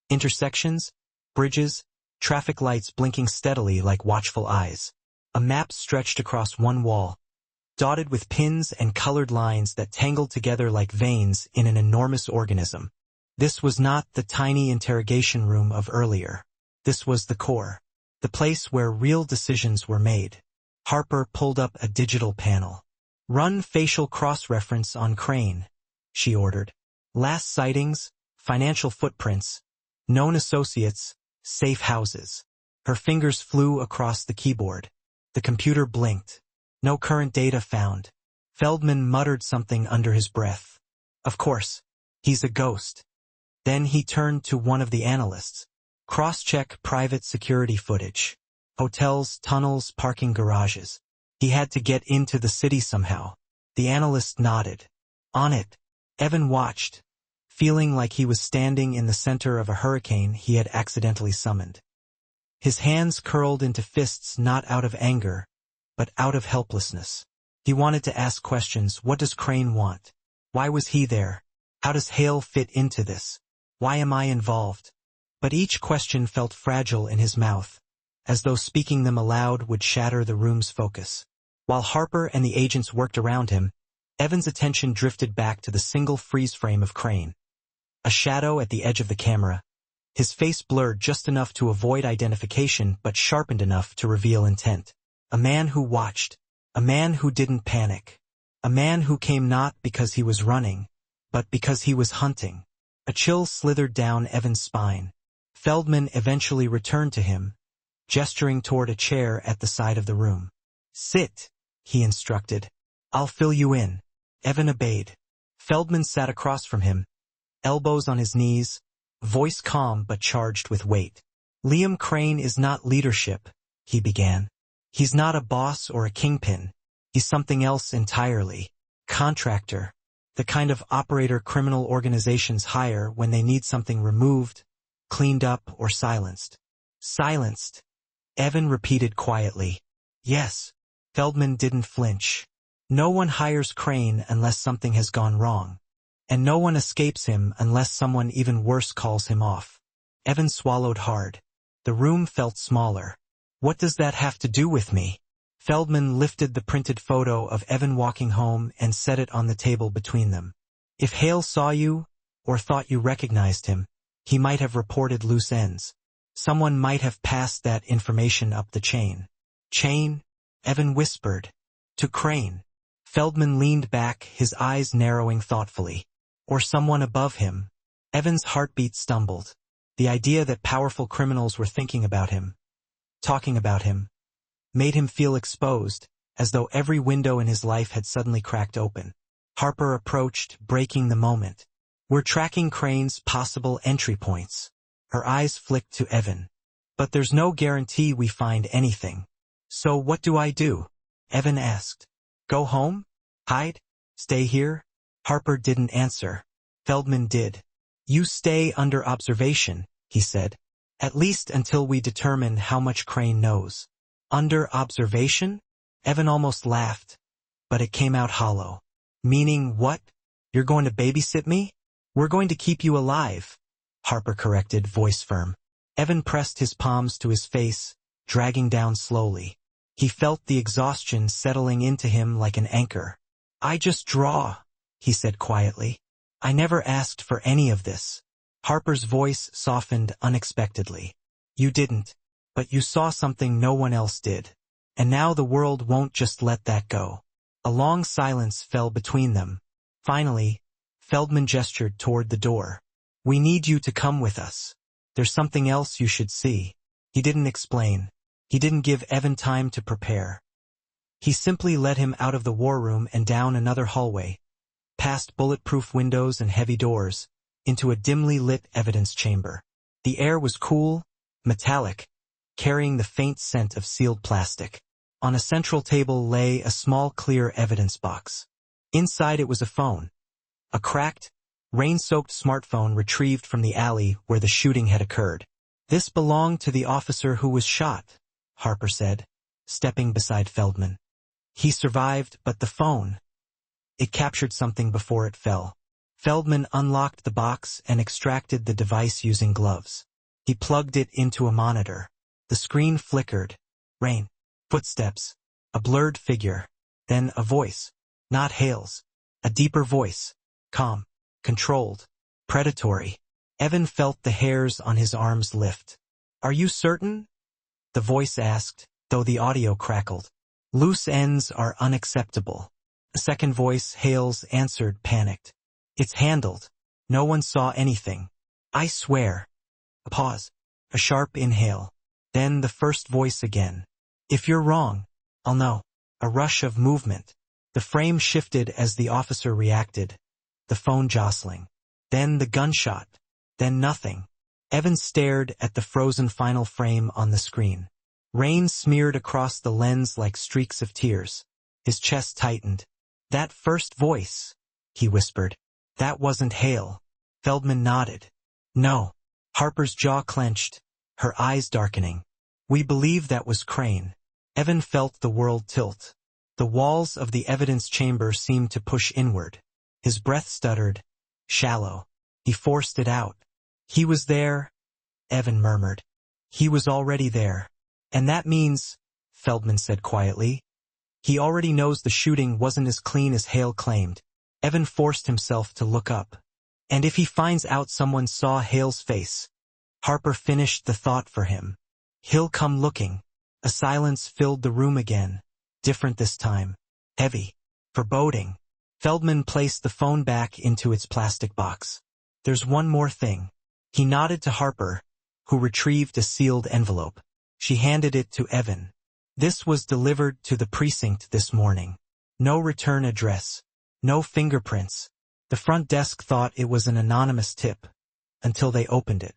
S1: Intersections, bridges, traffic lights blinking steadily like watchful eyes. A map stretched across one wall, dotted with pins and colored lines that tangled together like veins in an enormous organism. This was not the tiny interrogation room of earlier. This was the core, the place where real decisions were made. Harper pulled up a digital panel. "Run facial cross-reference on Crane," she ordered. "Last sightings, financial footprints, known associates, safe houses." Her fingers flew across the keyboard. The computer blinked. "No current data found." Feldman muttered something under his breath. "Of course, he's a ghost." Then he turned to one of the analysts. "Cross-check private security footage. Hotels, tunnels, parking garages. He had to get into the city somehow." The analyst nodded. "On it." Evan watched, feeling like he was standing in the center of a hurricane he had accidentally summoned. His hands curled into fists not out of anger, but out of helplessness. He wanted to ask questions. What does Crane want? Why was he there? How does Hale fit into this? Why am I involved? But each question felt fragile in his mouth, as though speaking them aloud would shatter the room's focus. While Harper and the agents worked around him, Evan's attention drifted back to the single freeze frame of Crane. A shadow at the edge of the camera, his face blurred just enough to avoid identification but sharpened enough to reveal intent. A man who watched, a man who didn't panic, a man who came not because he was running, but because he was hunting. A chill slithered down Evan's spine. Feldman eventually returned to him, gesturing toward a chair at the side of the room. "Sit," he instructed. "I'll fill you in." Evan obeyed. Feldman sat across from him, elbows on his knees, voice calm but charged with weight. "Liam Crane is not leadership," he began. "He's not a boss or a kingpin. He's something else entirely. Contractor. The kind of operator criminal organizations hire when they need something removed, cleaned up, or silenced." "Silenced," Evan repeated quietly. "Yes." Feldman didn't flinch. "No one hires Crane unless something has gone wrong. And no one escapes him unless someone even worse calls him off." Evan swallowed hard. The room felt smaller. "What does that have to do with me?" Feldman lifted the printed photo of Evan walking home and set it on the table between them. "If Hale saw you, or thought you recognized him, he might have reported loose ends. Someone might have passed that information up the chain." "Chain?" Evan whispered. "To Crane." Feldman leaned back, his eyes narrowing thoughtfully. "Or someone above him." Evan's heartbeat stumbled. The idea that powerful criminals were thinking about him, talking about him, made him feel exposed, as though every window in his life had suddenly cracked open. Harper approached, breaking the moment. We're tracking Crane's possible entry points. Her eyes flicked to Evan. But there's no guarantee we find anything. So what do I do? Evan asked. Go home? Hide? Stay here? Harper didn't answer. Feldman did. You stay under observation, he said. At least until we determine how much Crane knows. Under observation? Evan almost laughed, but it came out hollow. Meaning what? You're going to babysit me? We're going to keep you alive, Harper corrected, voice firm. Evan pressed his palms to his face, dragging down slowly. He felt the exhaustion settling into him like an anchor. I just draw, he said quietly. I never asked for any of this. Harper's voice softened unexpectedly. You didn't, but you saw something no one else did. And now the world won't just let that go. A long silence fell between them. Finally, Feldman gestured toward the door. We need you to come with us. There's something else you should see. He didn't explain. He didn't give Evan time to prepare. He simply led him out of the war room and down another hallway, past bulletproof windows and heavy doors, into a dimly lit evidence chamber. The air was cool, metallic, carrying the faint scent of sealed plastic. On a central table lay a small clear evidence box. Inside it was a phone. A cracked, rain-soaked smartphone retrieved from the alley where the shooting had occurred. This belonged to the officer who was shot, Harper said, stepping beside Feldman. He survived, but the phone. It captured something before it fell. Feldman unlocked the box and extracted the device using gloves. He plugged it into a monitor. The screen flickered. Rain. Footsteps. A blurred figure. Then a voice. Not Hale's. A deeper voice. Calm. Controlled. Predatory. Evan felt the hairs on his arms lift. Are you certain? The voice asked, though the audio crackled. Loose ends are unacceptable. A second voice, Hale's, answered, panicked. It's handled. No one saw anything. I swear. A pause. A sharp inhale. Then the first voice again. If you're wrong, I'll know. A rush of movement. The frame shifted as the officer reacted. The phone jostling. Then the gunshot. Then nothing. Evan stared at the frozen final frame on the screen. Rain smeared across the lens like streaks of tears. His chest tightened. That first voice, he whispered. That wasn't Hale. Feldman nodded. No. Harper's jaw clenched, her eyes darkening. We believe that was Crane. Evan felt the world tilt. The walls of the evidence chamber seemed to push inward. His breath stuttered. Shallow. He forced it out. He was there, Evan murmured. He was already there. And that means, Feldman said quietly, he already knows the shooting wasn't as clean as Hale claimed. Evan forced himself to look up. And if he finds out someone saw Hale's face? Harper finished the thought for him. He'll come looking. A silence filled the room again. Different this time. Heavy. Foreboding. Feldman placed the phone back into its plastic box. There's one more thing. He nodded to Harper, who retrieved a sealed envelope. She handed it to Evan. This was delivered to the precinct this morning. No return address. No fingerprints. The front desk thought it was an anonymous tip, until they opened it.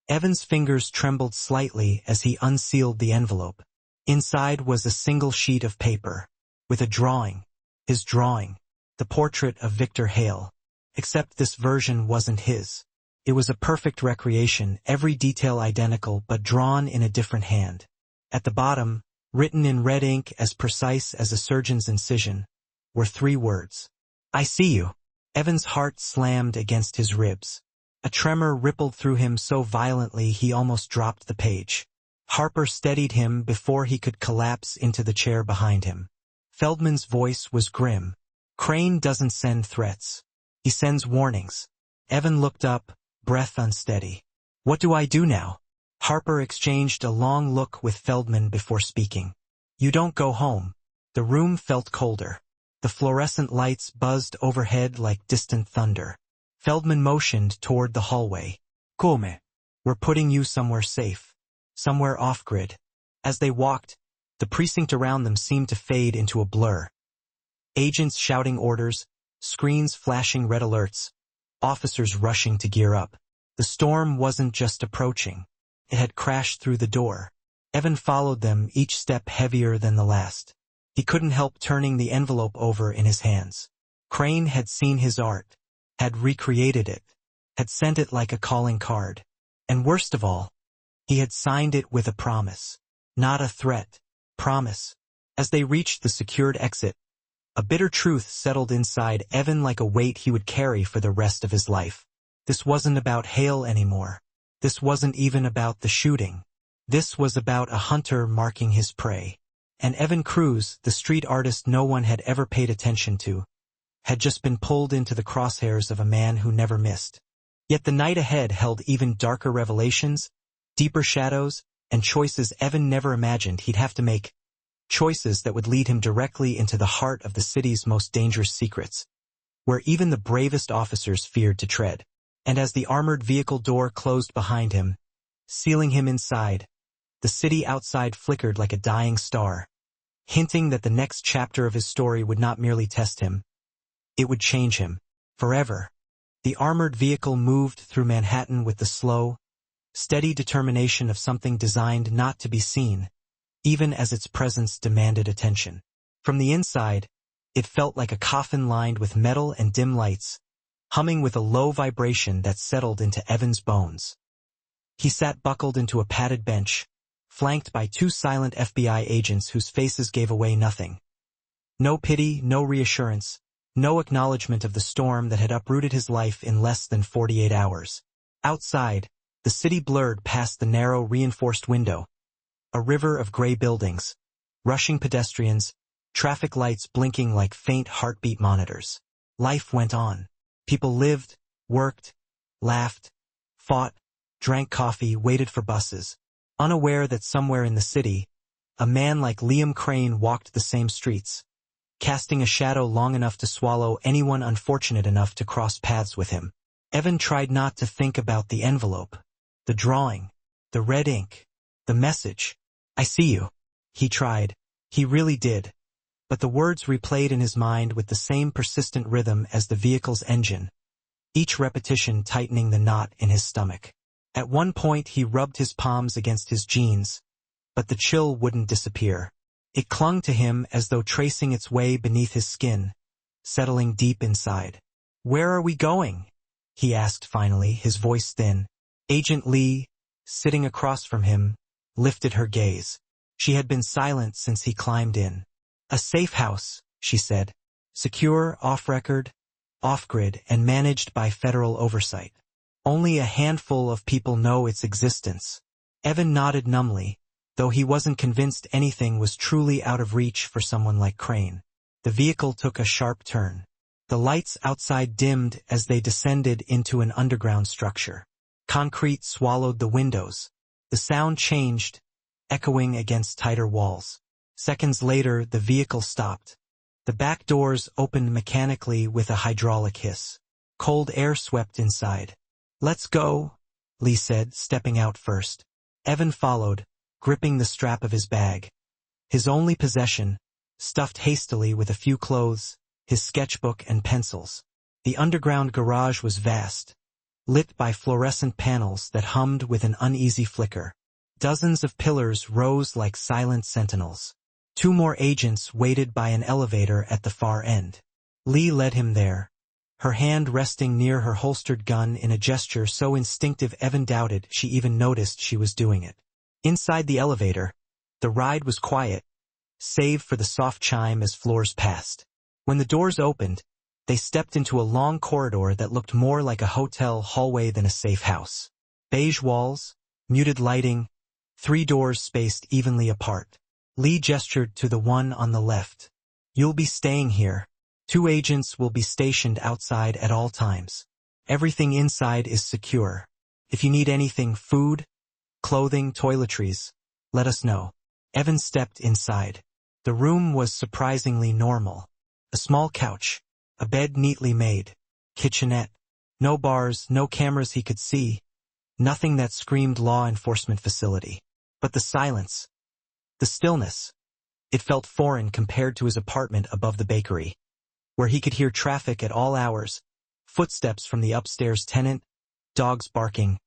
S1: Evan's fingers trembled slightly as he unsealed the envelope. Inside was a single sheet of paper, with a drawing. His drawing. The portrait of Victor Hale. Except this version wasn't his. It was a perfect recreation, every detail identical but drawn in a different hand. At the bottom, written in red ink as precise as a surgeon's incision, were 3 words. I see you. Evan's heart slammed against his ribs. A tremor rippled through him so violently he almost dropped the page. Harper steadied him before he could collapse into the chair behind him. Feldman's voice was grim. Crane doesn't send threats. He sends warnings. Evan looked up, breath unsteady. What do I do now? Harper exchanged a long look with Feldman before speaking. You don't go home. The room felt colder. The fluorescent lights buzzed overhead like distant thunder. Feldman motioned toward the hallway. Come. We're putting you somewhere safe. Somewhere off-grid. As they walked, the precinct around them seemed to fade into a blur. Agents shouting orders, screens flashing red alerts. officers rushing to gear up. The storm wasn't just approaching. It had crashed through the door. Evan followed them, each step heavier than the last. He couldn't help turning the envelope over in his hands. Crane had seen his art, had recreated it, had sent it like a calling card. And worst of all, he had signed it with a promise. Not a threat. Promise. As they reached the secured exit, a bitter truth settled inside Evan like a weight he would carry for the rest of his life. This wasn't about Hale anymore. This wasn't even about the shooting. This was about a hunter marking his prey. And Evan Cruz, the street artist no one had ever paid attention to, had just been pulled into the crosshairs of a man who never missed. Yet the night ahead held even darker revelations, deeper shadows, and choices Evan never imagined he'd have to make. Choices that would lead him directly into the heart of the city's most dangerous secrets, where even the bravest officers feared to tread. And as the armored vehicle door closed behind him, sealing him inside, the city outside flickered like a dying star, hinting that the next chapter of his story would not merely test him, it would change him, forever. The armored vehicle moved through Manhattan with the slow, steady determination of something designed not to be seen, even as its presence demanded attention. From the inside, it felt like a coffin lined with metal and dim lights, humming with a low vibration that settled into Evan's bones. He sat buckled into a padded bench, flanked by two silent FBI agents whose faces gave away nothing. No pity, no reassurance, no acknowledgement of the storm that had uprooted his life in less than 48 hours. Outside, the city blurred past the narrow reinforced window, a river of gray buildings, rushing pedestrians, traffic lights blinking like faint heartbeat monitors. Life went on. People lived, worked, laughed, fought, drank coffee, waited for buses, unaware that somewhere in the city, a man like Liam Crane walked the same streets, casting a shadow long enough to swallow anyone unfortunate enough to cross paths with him. Evan tried not to think about the envelope, the drawing, the red ink, the message. "I see you." He tried. He really did. But the words replayed in his mind with the same persistent rhythm as the vehicle's engine, each repetition tightening the knot in his stomach. At one point he rubbed his palms against his jeans, but the chill wouldn't disappear. It clung to him as though tracing its way beneath his skin, settling deep inside. "Where are we going?" he asked finally, his voice thin. Agent Lee, sitting across from him, lifted her gaze. She had been silent since he climbed in. "A safe house," she said. "Secure, off-record, off-grid, and managed by federal oversight. Only a handful of people know its existence." Evan nodded numbly, though he wasn't convinced anything was truly out of reach for someone like Crane. The vehicle took a sharp turn. The lights outside dimmed as they descended into an underground structure. Concrete swallowed the windows. The sound changed, echoing against tighter walls. Seconds later, the vehicle stopped. The back doors opened mechanically with a hydraulic hiss. Cold air swept inside. "Let's go," Lee said, stepping out first. Evan followed, gripping the strap of his bag. His only possession, stuffed hastily with a few clothes, his sketchbook and pencils. The underground garage was vast, lit by fluorescent panels that hummed with an uneasy flicker. Dozens of pillars rose like silent sentinels. Two more agents waited by an elevator at the far end. Lee led him there, her hand resting near her holstered gun in a gesture so instinctive Evan doubted she even noticed she was doing it. Inside the elevator, the ride was quiet, save for the soft chime as floors passed. When the doors opened, they stepped into a long corridor that looked more like a hotel hallway than a safe house. Beige walls, muted lighting, 3 doors spaced evenly apart. Lee gestured to the one on the left. "You'll be staying here. 2 agents will be stationed outside at all times. Everything inside is secure. If you need anything, food, clothing, toiletries, let us know." Evan stepped inside. The room was surprisingly normal. A small couch, a bed neatly made, kitchenette. No bars, no cameras he could see. Nothing that screamed law enforcement facility. But the silence, the stillness, it felt foreign compared to his apartment above the bakery, where he could hear traffic at all hours, Footsteps from the upstairs tenant, dogs barking,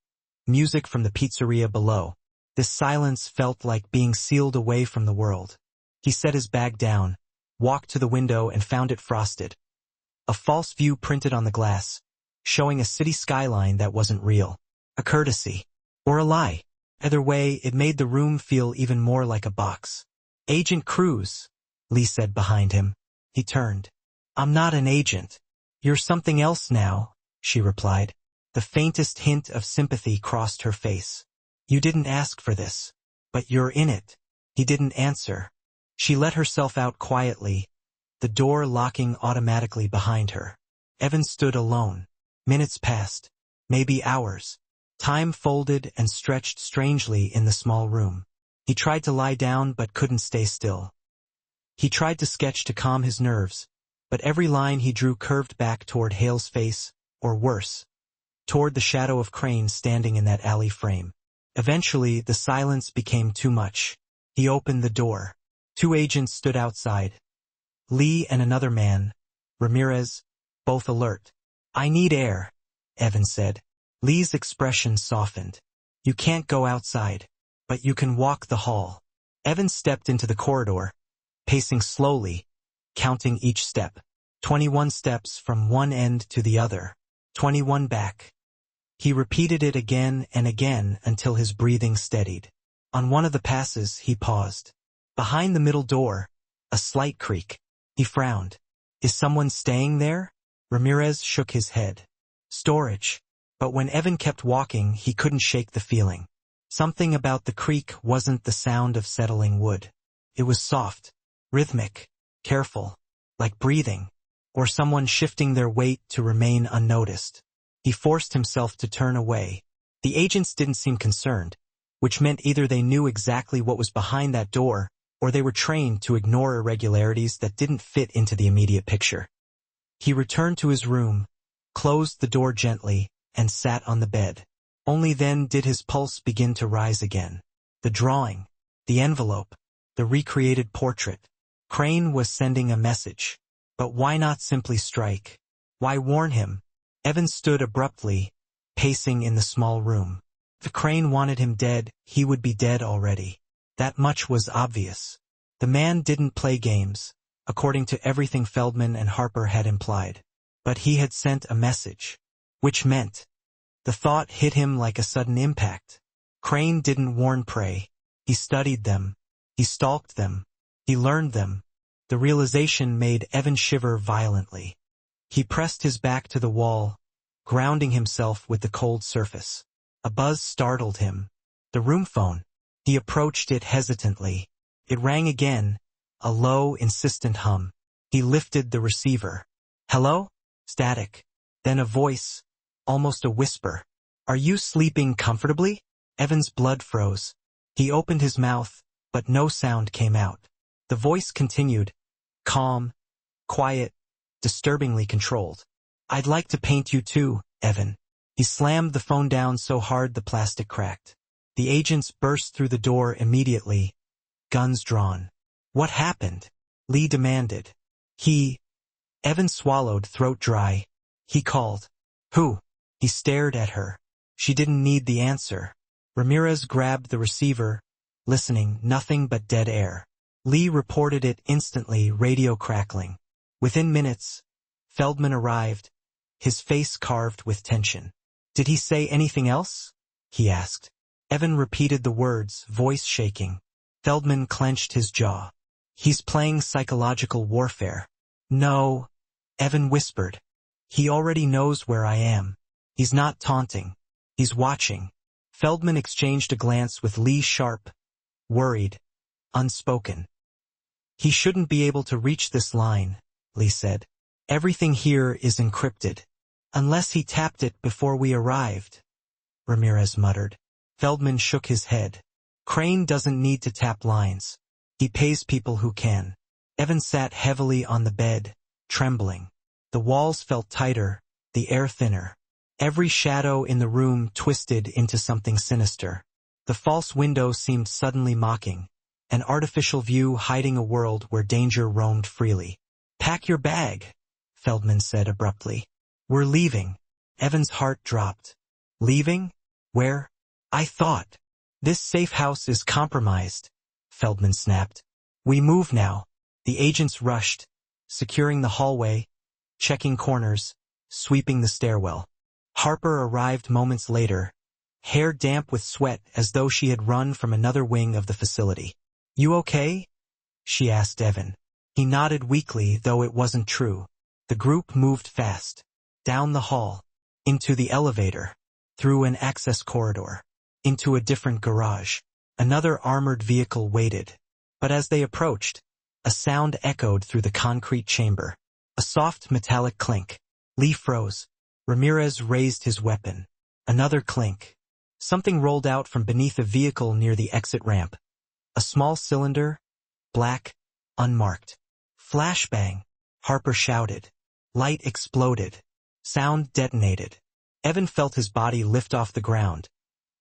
S1: music from the pizzeria below. This silence felt like being sealed away from the world. He set his bag down, walked to the window and found it frosted. A false view printed on the glass, showing a city skyline that wasn't real. A courtesy. Or a lie. Either way, it made the room feel even more like a box. "Agent Cruz," Lee said behind him. He turned. "I'm not an agent. You're something else now," she replied. The faintest hint of sympathy crossed her face. "You didn't ask for this. But you're in it." He didn't answer. She let herself out quietly, the door locking automatically behind her. Evan stood alone. Minutes passed. Maybe hours. Time folded and stretched strangely in the small room. He tried to lie down but couldn't stay still. He tried to sketch to calm his nerves, but every line he drew curved back toward Hale's face, or worse, toward the shadow of Crane standing in that alley frame. Eventually, the silence became too much. He opened the door. 2 agents stood outside. Lee and another man, Ramirez, both alert. "I need air," Evan said. Lee's expression softened. "You can't go outside, but you can walk the hall." Evan stepped into the corridor, pacing slowly, counting each step. 21 steps from one end to the other. 21 back. He repeated it again and again until his breathing steadied. On one of the passes, he paused. Behind the middle door, a slight creak. He frowned. "Is someone staying there?" Ramirez shook his head. "Storage." But when Evan kept walking, he couldn't shake the feeling. Something about the creak wasn't the sound of settling wood. It was soft, rhythmic, careful, like breathing, or someone shifting their weight to remain unnoticed. He forced himself to turn away. The agents didn't seem concerned, which meant either they knew exactly what was behind that door, or they were trained to ignore irregularities that didn't fit into the immediate picture. He returned to his room, closed the door gently, and sat on the bed. Only then did his pulse begin to rise again. The drawing, the envelope, the recreated portrait. Crane was sending a message. But why not simply strike? Why warn him? Evan stood abruptly, pacing in the small room. If Crane wanted him dead, he would be dead already. That much was obvious. The man didn't play games, according to everything Feldman and Harper had implied. But he had sent a message. Which meant, the thought hit him like a sudden impact. Crane didn't warn prey. He studied them. He stalked them. He learned them. The realization made Evan shiver violently. He pressed his back to the wall, grounding himself with the cold surface. A buzz startled him. The room phone. He approached it hesitantly. It rang again, a low, insistent hum. He lifted the receiver. "Hello?" Static. Then a voice. Almost a whisper. "Are you sleeping comfortably?" Evan's blood froze. He opened his mouth, but no sound came out. The voice continued, calm, quiet, disturbingly controlled. "I'd like to paint you too, Evan." He slammed the phone down so hard the plastic cracked. The agents burst through the door immediately, guns drawn. "What happened?" Lee demanded. Evan swallowed, throat dry. He called. "Who?" He stared at her. She didn't need the answer. Ramirez grabbed the receiver, listening, nothing but dead air. Lee reported it instantly, radio crackling. Within minutes, Feldman arrived, his face carved with tension. "Did he say anything else?" he asked. Evan repeated the words, voice shaking. Feldman clenched his jaw. "He's playing psychological warfare." "No," Evan whispered. "He already knows where I am. He's not taunting. He's watching." Feldman exchanged a glance with Lee, sharp, worried, unspoken. "He shouldn't be able to reach this line," Lee said. "Everything here is encrypted. Unless he tapped it before we arrived," Ramirez muttered. Feldman shook his head. "Crane doesn't need to tap lines. He pays people who can." Evan sat heavily on the bed, trembling. The walls felt tighter, the air thinner. Every shadow in the room twisted into something sinister. The false window seemed suddenly mocking, an artificial view hiding a world where danger roamed freely. "Pack your bag," Feldman said abruptly. We're leaving. Evan's heart dropped. Leaving? Where? I thought. This safe house is compromised, Feldman snapped. We move now. The agents rushed, securing the hallway, checking corners, sweeping the stairwell. Harper arrived moments later, hair damp with sweat as though she had run from another wing of the facility. You okay? She asked Evan. He nodded weakly, though it wasn't true. The group moved fast. Down the hall. Into the elevator. Through an access corridor. Into a different garage. Another armored vehicle waited. But as they approached, a sound echoed through the concrete chamber. A soft metallic clink. Lee froze. Ramirez raised his weapon. Another clink. Something rolled out from beneath a vehicle near the exit ramp. A small cylinder, black, unmarked. Flashbang, Harper shouted. Light exploded. Sound detonated. Evan felt his body lift off the ground.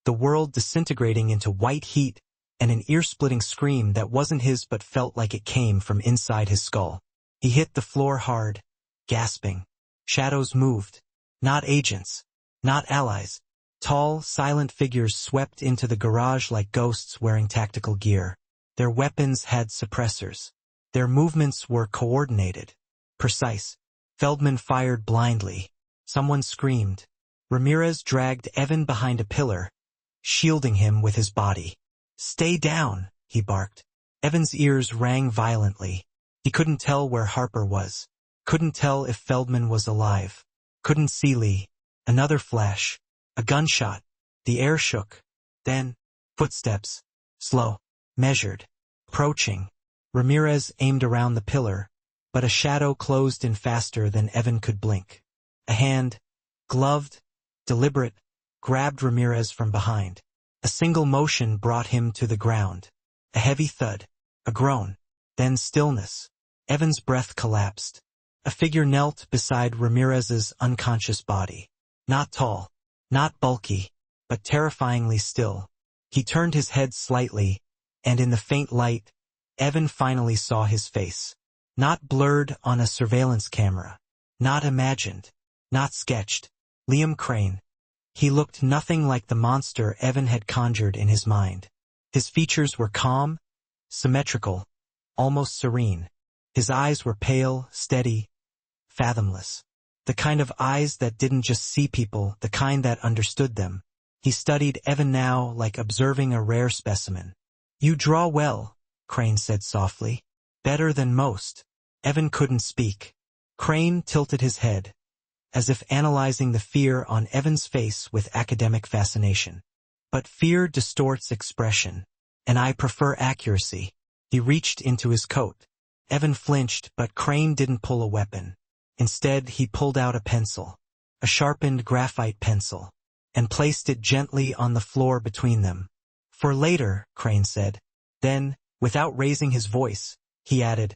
S1: The world disintegrating into white heat and an ear-splitting scream that wasn't his but felt like it came from inside his skull. He hit the floor hard, gasping. Shadows moved. Not agents. Not allies. Tall, silent figures swept into the garage like ghosts wearing tactical gear. Their weapons had suppressors. Their movements were coordinated. Precise. Feldman fired blindly. Someone screamed. Ramirez dragged Evan behind a pillar, shielding him with his body. Stay down, he barked. Evan's ears rang violently. He couldn't tell where Harper was. Couldn't tell if Feldman was alive. Couldn't see Lee. Another flash. A gunshot. The air shook. Then, footsteps. Slow. Measured. Approaching. Ramirez aimed around the pillar, but a shadow closed in faster than Evan could blink. A hand, gloved, deliberate, grabbed Ramirez from behind. A single motion brought him to the ground. A heavy thud. A groan. Then stillness. Evan's breath collapsed. A figure knelt beside Ramirez's unconscious body. Not tall. Not bulky. But terrifyingly still. He turned his head slightly, and in the faint light, Evan finally saw his face. Not blurred on a surveillance camera. Not imagined. Not sketched. Liam Crane. He looked nothing like the monster Evan had conjured in his mind. His features were calm, symmetrical, almost serene. His eyes were pale, steady, fathomless. The kind of eyes that didn't just see people, the kind that understood them. He studied Evan now like observing a rare specimen. You draw well, Crane said softly. Better than most. Evan couldn't speak. Crane tilted his head, as if analyzing the fear on Evan's face with academic fascination. But fear distorts expression, and I prefer accuracy. He reached into his coat. Evan flinched, but Crane didn't pull a weapon. Instead, he pulled out a pencil, a sharpened graphite pencil, and placed it gently on the floor between them. For later, Crane said. Then, without raising his voice, he added,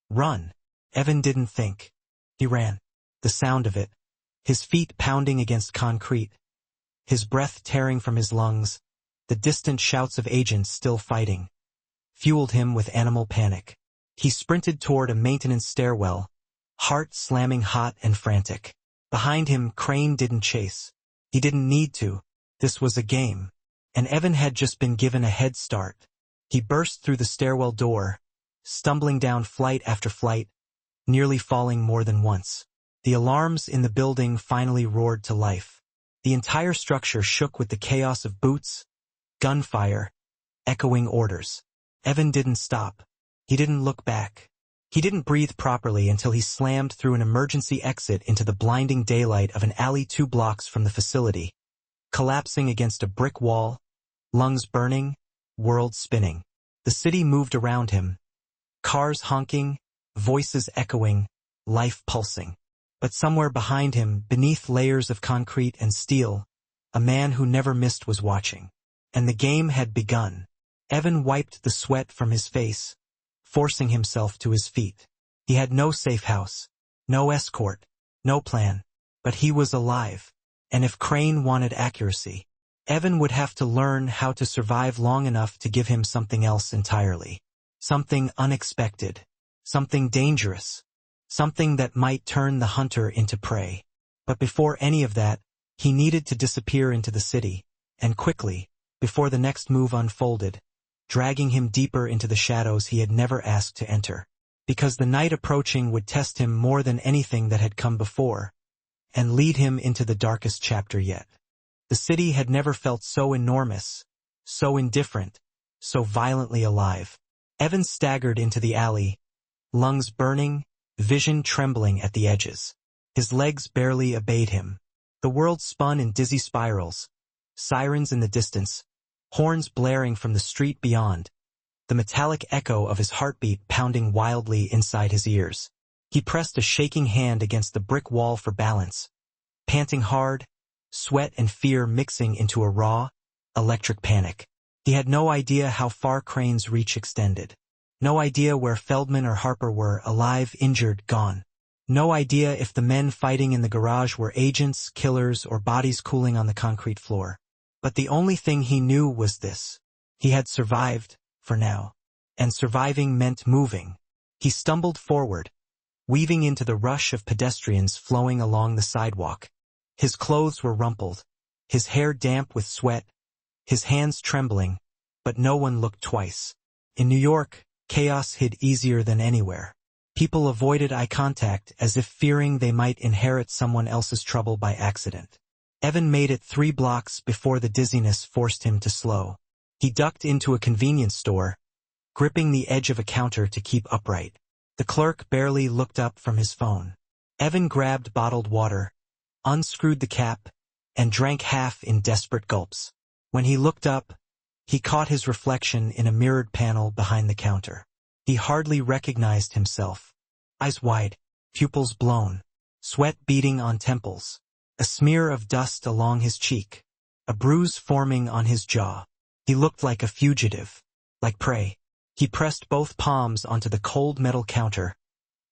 S1: Run. Evan didn't think. He ran. The sound of it, his feet pounding against concrete, his breath tearing from his lungs, the distant shouts of agents still fighting, fueled him with animal panic. He sprinted toward a maintenance stairwell, heart slamming hot and frantic. Behind him, Crane didn't chase. He didn't need to. This was a game. And Evan had just been given a head start. He burst through the stairwell door, stumbling down flight after flight, nearly falling more than once. The alarms in the building finally roared to life. The entire structure shook with the chaos of boots, gunfire, echoing orders. Evan didn't stop. He didn't look back. He didn't breathe properly until he slammed through an emergency exit into the blinding daylight of an alley 2 blocks from the facility, collapsing against a brick wall, lungs burning, world spinning. The city moved around him, cars honking, voices echoing, life pulsing. But somewhere behind him, beneath layers of concrete and steel, a man who never missed was watching. And the game had begun. Evan wiped the sweat from his face, forcing himself to his feet. He had no safe house, no escort, no plan. But he was alive. And if Crane wanted accuracy, Evan would have to learn how to survive long enough to give him something else entirely. Something unexpected. Something dangerous. Something that might turn the hunter into prey. But before any of that, he needed to disappear into the city, and quickly, before the next move unfolded, dragging him deeper into the shadows he had never asked to enter. Because the night approaching would test him more than anything that had come before, and lead him into the darkest chapter yet. The city had never felt so enormous, so indifferent, so violently alive. Evan staggered into the alley, lungs burning, vision trembling at the edges. His legs barely obeyed him. The world spun in dizzy spirals, sirens in the distance, horns blaring from the street beyond, the metallic echo of his heartbeat pounding wildly inside his ears. He pressed a shaking hand against the brick wall for balance, panting hard, sweat and fear mixing into a raw, electric panic. He had no idea how far Crane's reach extended. No idea where Feldman or Harper were, alive, injured, gone. No idea if the men fighting in the garage were agents, killers, or bodies cooling on the concrete floor. But the only thing he knew was this. He had survived, for now. And surviving meant moving. He stumbled forward, weaving into the rush of pedestrians flowing along the sidewalk. His clothes were rumpled, his hair damp with sweat, his hands trembling, but no one looked twice. In New York, chaos hid easier than anywhere. People avoided eye contact as if fearing they might inherit someone else's trouble by accident. Evan made it 3 blocks before the dizziness forced him to slow. He ducked into a convenience store, gripping the edge of a counter to keep upright. The clerk barely looked up from his phone. Evan grabbed bottled water, unscrewed the cap, and drank half in desperate gulps. When he looked up, he caught his reflection in a mirrored panel behind the counter. He hardly recognized himself. Eyes wide, pupils blown, sweat beading on temples, a smear of dust along his cheek, a bruise forming on his jaw. He looked like a fugitive, like prey. He pressed both palms onto the cold metal counter,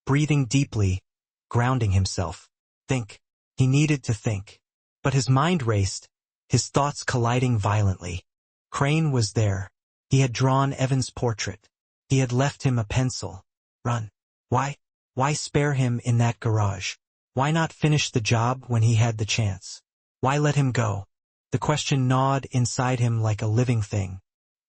S1: breathing deeply, grounding himself. Think. He needed to think. But his mind raced, his thoughts colliding violently. Crane was there. He had drawn Evan's portrait. He had left him a pencil. Run. Why? Why spare him in that garage? Why not finish the job when he had the chance? Why let him go? The question gnawed inside him like a living thing.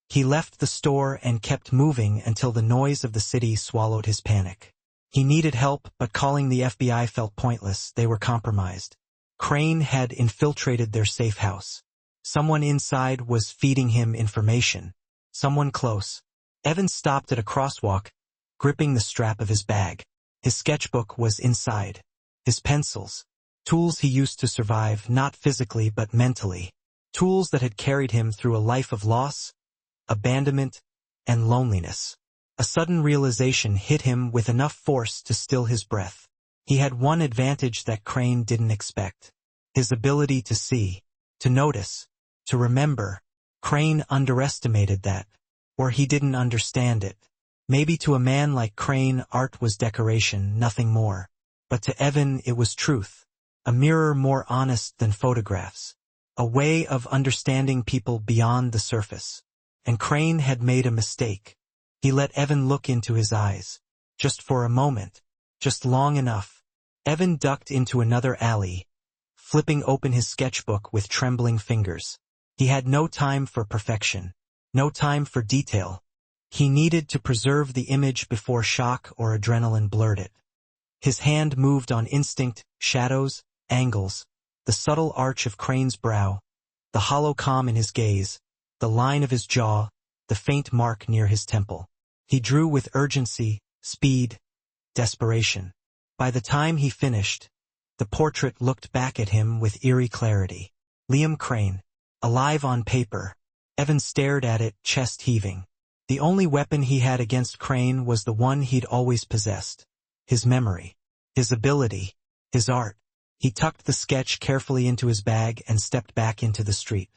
S1: He left the store and kept moving until the noise of the city swallowed his panic. He needed help, but calling the FBI felt pointless. They were compromised. Crane had infiltrated their safe house. Someone inside was feeding him information. Someone close. Evan stopped at a crosswalk, gripping the strap of his bag. His sketchbook was inside. His pencils. Tools he used to survive, not physically but mentally. Tools that had carried him through a life of loss, abandonment, and loneliness. A sudden realization hit him with enough force to still his breath. He had one advantage that Crane didn't expect. His ability to see, to notice, to remember. Crane underestimated that. Or he didn't understand it. Maybe to a man like Crane, art was decoration, nothing more. But to Evan it was truth. A mirror more honest than photographs. A way of understanding people beyond the surface. And Crane had made a mistake. He let Evan look into his eyes. Just for a moment. Just long enough. Evan ducked into another alley, flipping open his sketchbook with trembling fingers. He had no time for perfection. No time for detail. He needed to preserve the image before shock or adrenaline blurred it. His hand moved on instinct, shadows, angles, the subtle arch of Crane's brow, the hollow calm in his gaze, the line of his jaw, the faint mark near his temple. He drew with urgency, speed, desperation. By the time he finished, the portrait looked back at him with eerie clarity. Liam Crane, alive on paper. Evan stared at it, chest heaving. The only weapon he had against Crane was the one he'd always possessed. His memory. His ability. His art. He tucked the sketch carefully into his bag and stepped back into the street.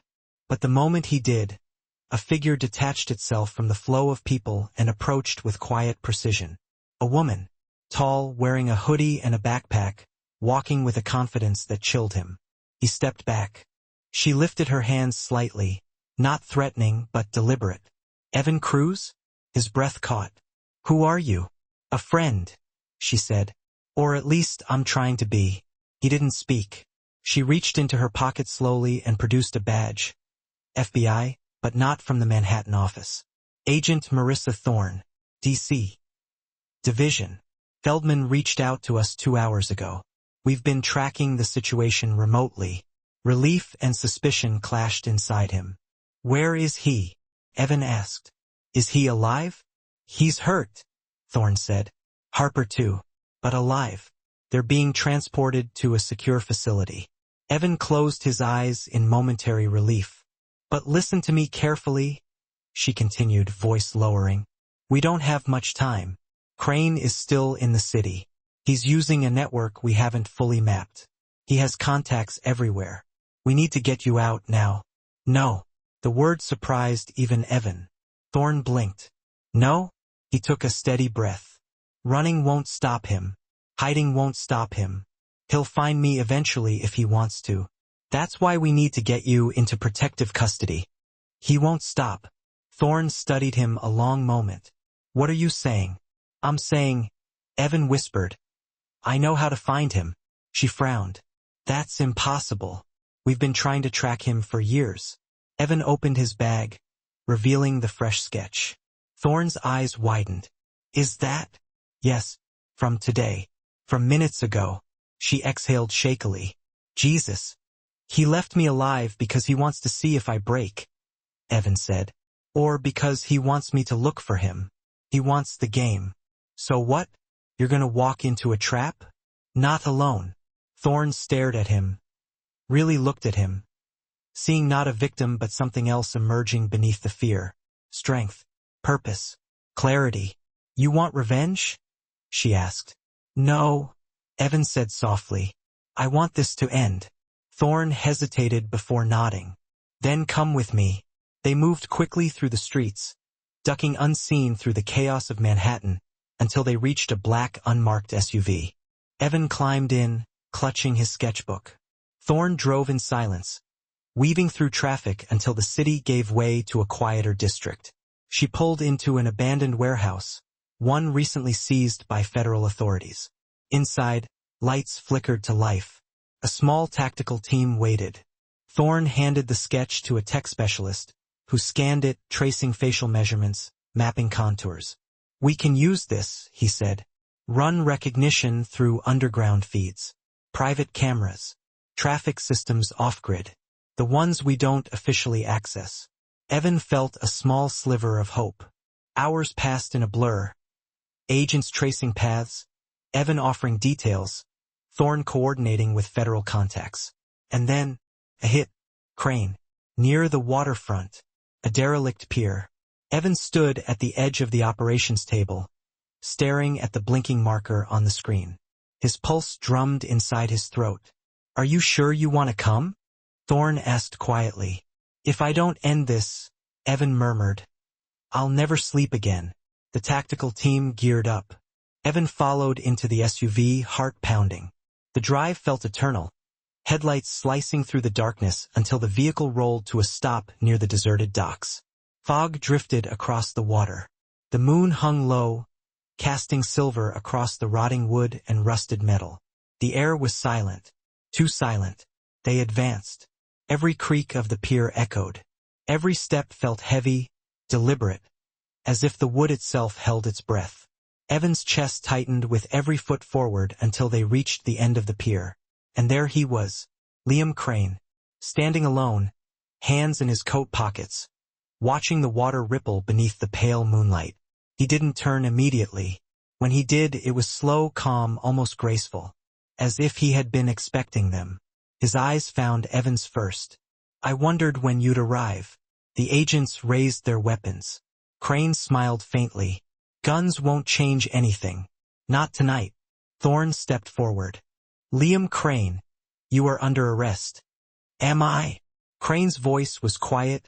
S1: But the moment he did, a figure detached itself from the flow of people and approached with quiet precision. A woman. Tall, wearing a hoodie and a backpack, walking with a confidence that chilled him. He stepped back. She lifted her hands slightly, not threatening but deliberate. Evan Cruz? His breath caught. Who are you? A friend, she said. Or at least I'm trying to be. He didn't speak. She reached into her pocket slowly and produced a badge. FBI, but not from the Manhattan office. Agent Marissa Thorne, D.C. Division. Feldman reached out to us 2 hours ago. We've been tracking the situation remotely. Relief and suspicion clashed inside him. Where is he? Evan asked. Is he alive? He's hurt, Thorne said. Harper too, but alive. They're being transported to a secure facility. Evan closed his eyes in momentary relief. But listen to me carefully, she continued, voice lowering. We don't have much time. Crane is still in the city. He's using a network we haven't fully mapped. He has contacts everywhere. We need to get you out now. No. The word surprised even Evan. Thorne blinked. No? He took a steady breath. Running won't stop him. Hiding won't stop him. He'll find me eventually if he wants to. That's why we need to get you into protective custody. He won't stop. Thorne studied him a long moment. What are you saying? I'm saying, Evan whispered. I know how to find him. She frowned. That's impossible. We've been trying to track him for years. Evan opened his bag, revealing the fresh sketch. Thorne's eyes widened. Is that? Yes, from today. From minutes ago. She exhaled shakily. Jesus. He left me alive because he wants to see if I break, Evan said. Or because he wants me to look for him. He wants the game. So what? You're gonna walk into a trap? Not alone. Thorne stared at him. Really looked at him. Seeing not a victim but something else emerging beneath the fear. Strength. Purpose. Clarity. You want revenge? She asked. No, Evan said softly. I want this to end. Thorne hesitated before nodding. Then come with me. They moved quickly through the streets, ducking unseen through the chaos of Manhattan until they reached a black, unmarked SUV. Evan climbed in, clutching his sketchbook. Thorne drove in silence, weaving through traffic until the city gave way to a quieter district. She pulled into an abandoned warehouse, one recently seized by federal authorities. Inside, lights flickered to life. A small tactical team waited. Thorne handed the sketch to a tech specialist, who scanned it, tracing facial measurements, mapping contours. We can use this, he said. Run recognition through underground feeds, private cameras, traffic systems off-grid, the ones we don't officially access. Evan felt a small sliver of hope. Hours passed in a blur. Agents tracing paths, Evan offering details, Thorne coordinating with federal contacts. And then, a hit. Crane. Near the waterfront. A derelict pier. Evan stood at the edge of the operations table, staring at the blinking marker on the screen. His pulse drummed inside his throat. Are you sure you want to come? Thorne asked quietly. If I don't end this, Evan murmured. I'll never sleep again. The tactical team geared up. Evan followed into the SUV, heart pounding. The drive felt eternal, headlights slicing through the darkness until the vehicle rolled to a stop near the deserted docks. Fog drifted across the water. The moon hung low, casting silver across the rotting wood and rusted metal. The air was silent. Too silent. They advanced. Every creak of the pier echoed. Every step felt heavy, deliberate, as if the wood itself held its breath. Evan's chest tightened with every foot forward until they reached the end of the pier. And there he was, Liam Crane, standing alone, hands in his coat pockets, watching the water ripple beneath the pale moonlight. He didn't turn immediately. When he did, it was slow, calm, almost graceful, as if he had been expecting them. His eyes found Evan's first. I wondered when you'd arrive. The agents raised their weapons. Crane smiled faintly. Guns won't change anything. Not tonight. Thorne stepped forward. Liam Crane, you are under arrest. Am I? Crane's voice was quiet,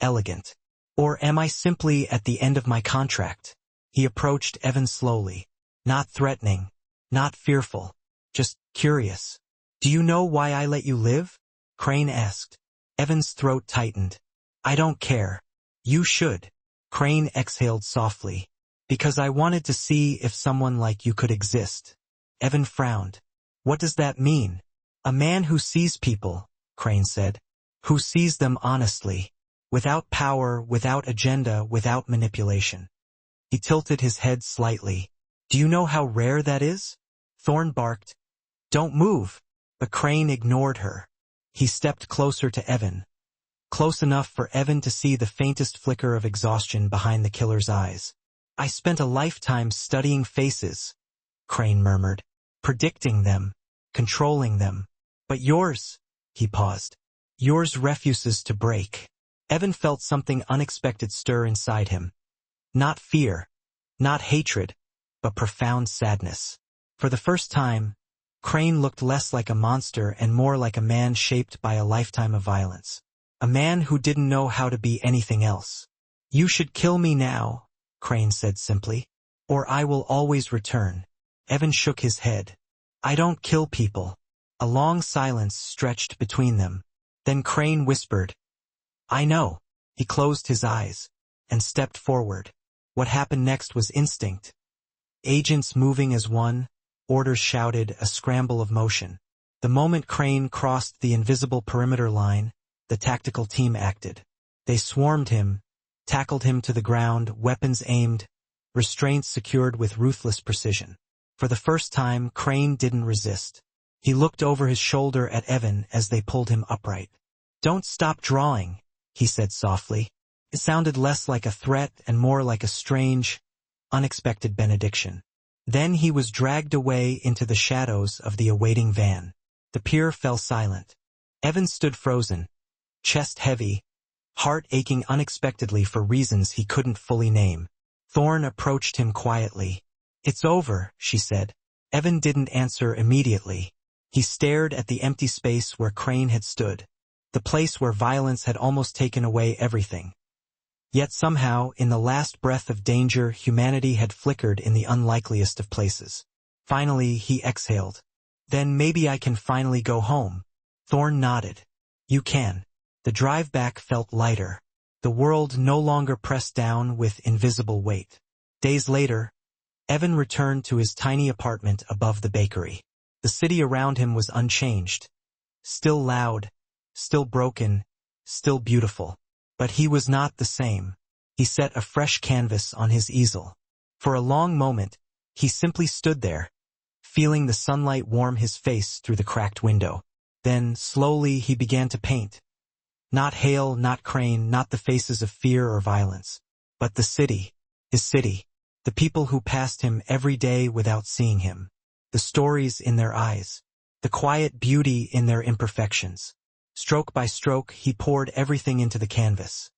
S1: elegant. Or am I simply at the end of my contract? He approached Evan slowly. Not threatening, not fearful, just curious. Do you know why I let you live? Crane asked. Evan's throat tightened. I don't care. You should. Crane exhaled softly. Because I wanted to see if someone like you could exist. Evan frowned. What does that mean? A man who sees people, Crane said. Who sees them honestly. Without power, without agenda, without manipulation. He tilted his head slightly. Do you know how rare that is? Thorn barked. Don't move. But Crane ignored her. He stepped closer to Evan. Close enough for Evan to see the faintest flicker of exhaustion behind the killer's eyes. I spent a lifetime studying faces, Crane murmured. Predicting them. Controlling them. But yours, he paused. Yours refuses to break. Evan felt something unexpected stir inside him. Not fear, not hatred, but profound sadness. For the first time, Crane looked less like a monster and more like a man shaped by a lifetime of violence. A man who didn't know how to be anything else. You should kill me now, Crane said simply, or I will always return. Evan shook his head. I don't kill people. A long silence stretched between them. Then Crane whispered, I know. He closed his eyes and stepped forward. What happened next was instinct. Agents moving as one, orders shouted, a scramble of motion. The moment Crane crossed the invisible perimeter line, the tactical team acted. They swarmed him, tackled him to the ground, weapons aimed, restraints secured with ruthless precision. For the first time, Crane didn't resist. He looked over his shoulder at Evan as they pulled him upright. Don't stop drawing, he said softly. It sounded less like a threat and more like a strange, unexpected benediction. Then he was dragged away into the shadows of the awaiting van. The pier fell silent. Evan stood frozen, chest heavy, heart aching unexpectedly for reasons he couldn't fully name. Thorn approached him quietly. It's over, she said. Evan didn't answer immediately. He stared at the empty space where Crane had stood, the place where violence had almost taken away everything. Yet somehow, in the last breath of danger, humanity had flickered in the unlikeliest of places. Finally, he exhaled. Then maybe I can finally go home. Thorn nodded. You can. The drive back felt lighter. The world no longer pressed down with invisible weight. Days later, Evan returned to his tiny apartment above the bakery. The city around him was unchanged. Still loud, still broken, still beautiful. But he was not the same. He set a fresh canvas on his easel. For a long moment, he simply stood there, feeling the sunlight warm his face through the cracked window. Then, slowly, he began to paint. Not Hale, not Crane, not the faces of fear or violence, but the city, his city, the people who passed him every day without seeing him, the stories in their eyes, the quiet beauty in their imperfections. Stroke by stroke, he poured everything into the canvas.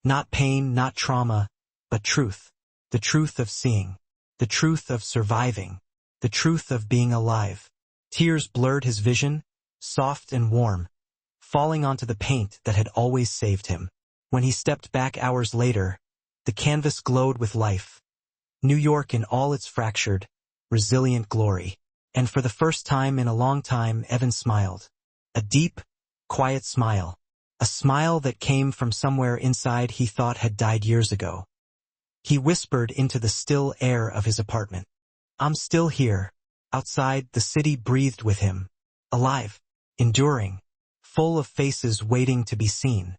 S1: Not pain, not trauma, but truth. The truth of seeing. The truth of surviving. The truth of being alive. Tears blurred his vision, soft and warm, falling onto the paint that had always saved him. When he stepped back hours later, the canvas glowed with life. New York in all its fractured, resilient glory. And for the first time in a long time, Evan smiled. A deep, quiet smile. A smile that came from somewhere inside he thought had died years ago. He whispered into the still air of his apartment. I'm still here. Outside, the city breathed with him. Alive. Enduring. Full of faces waiting to be seen.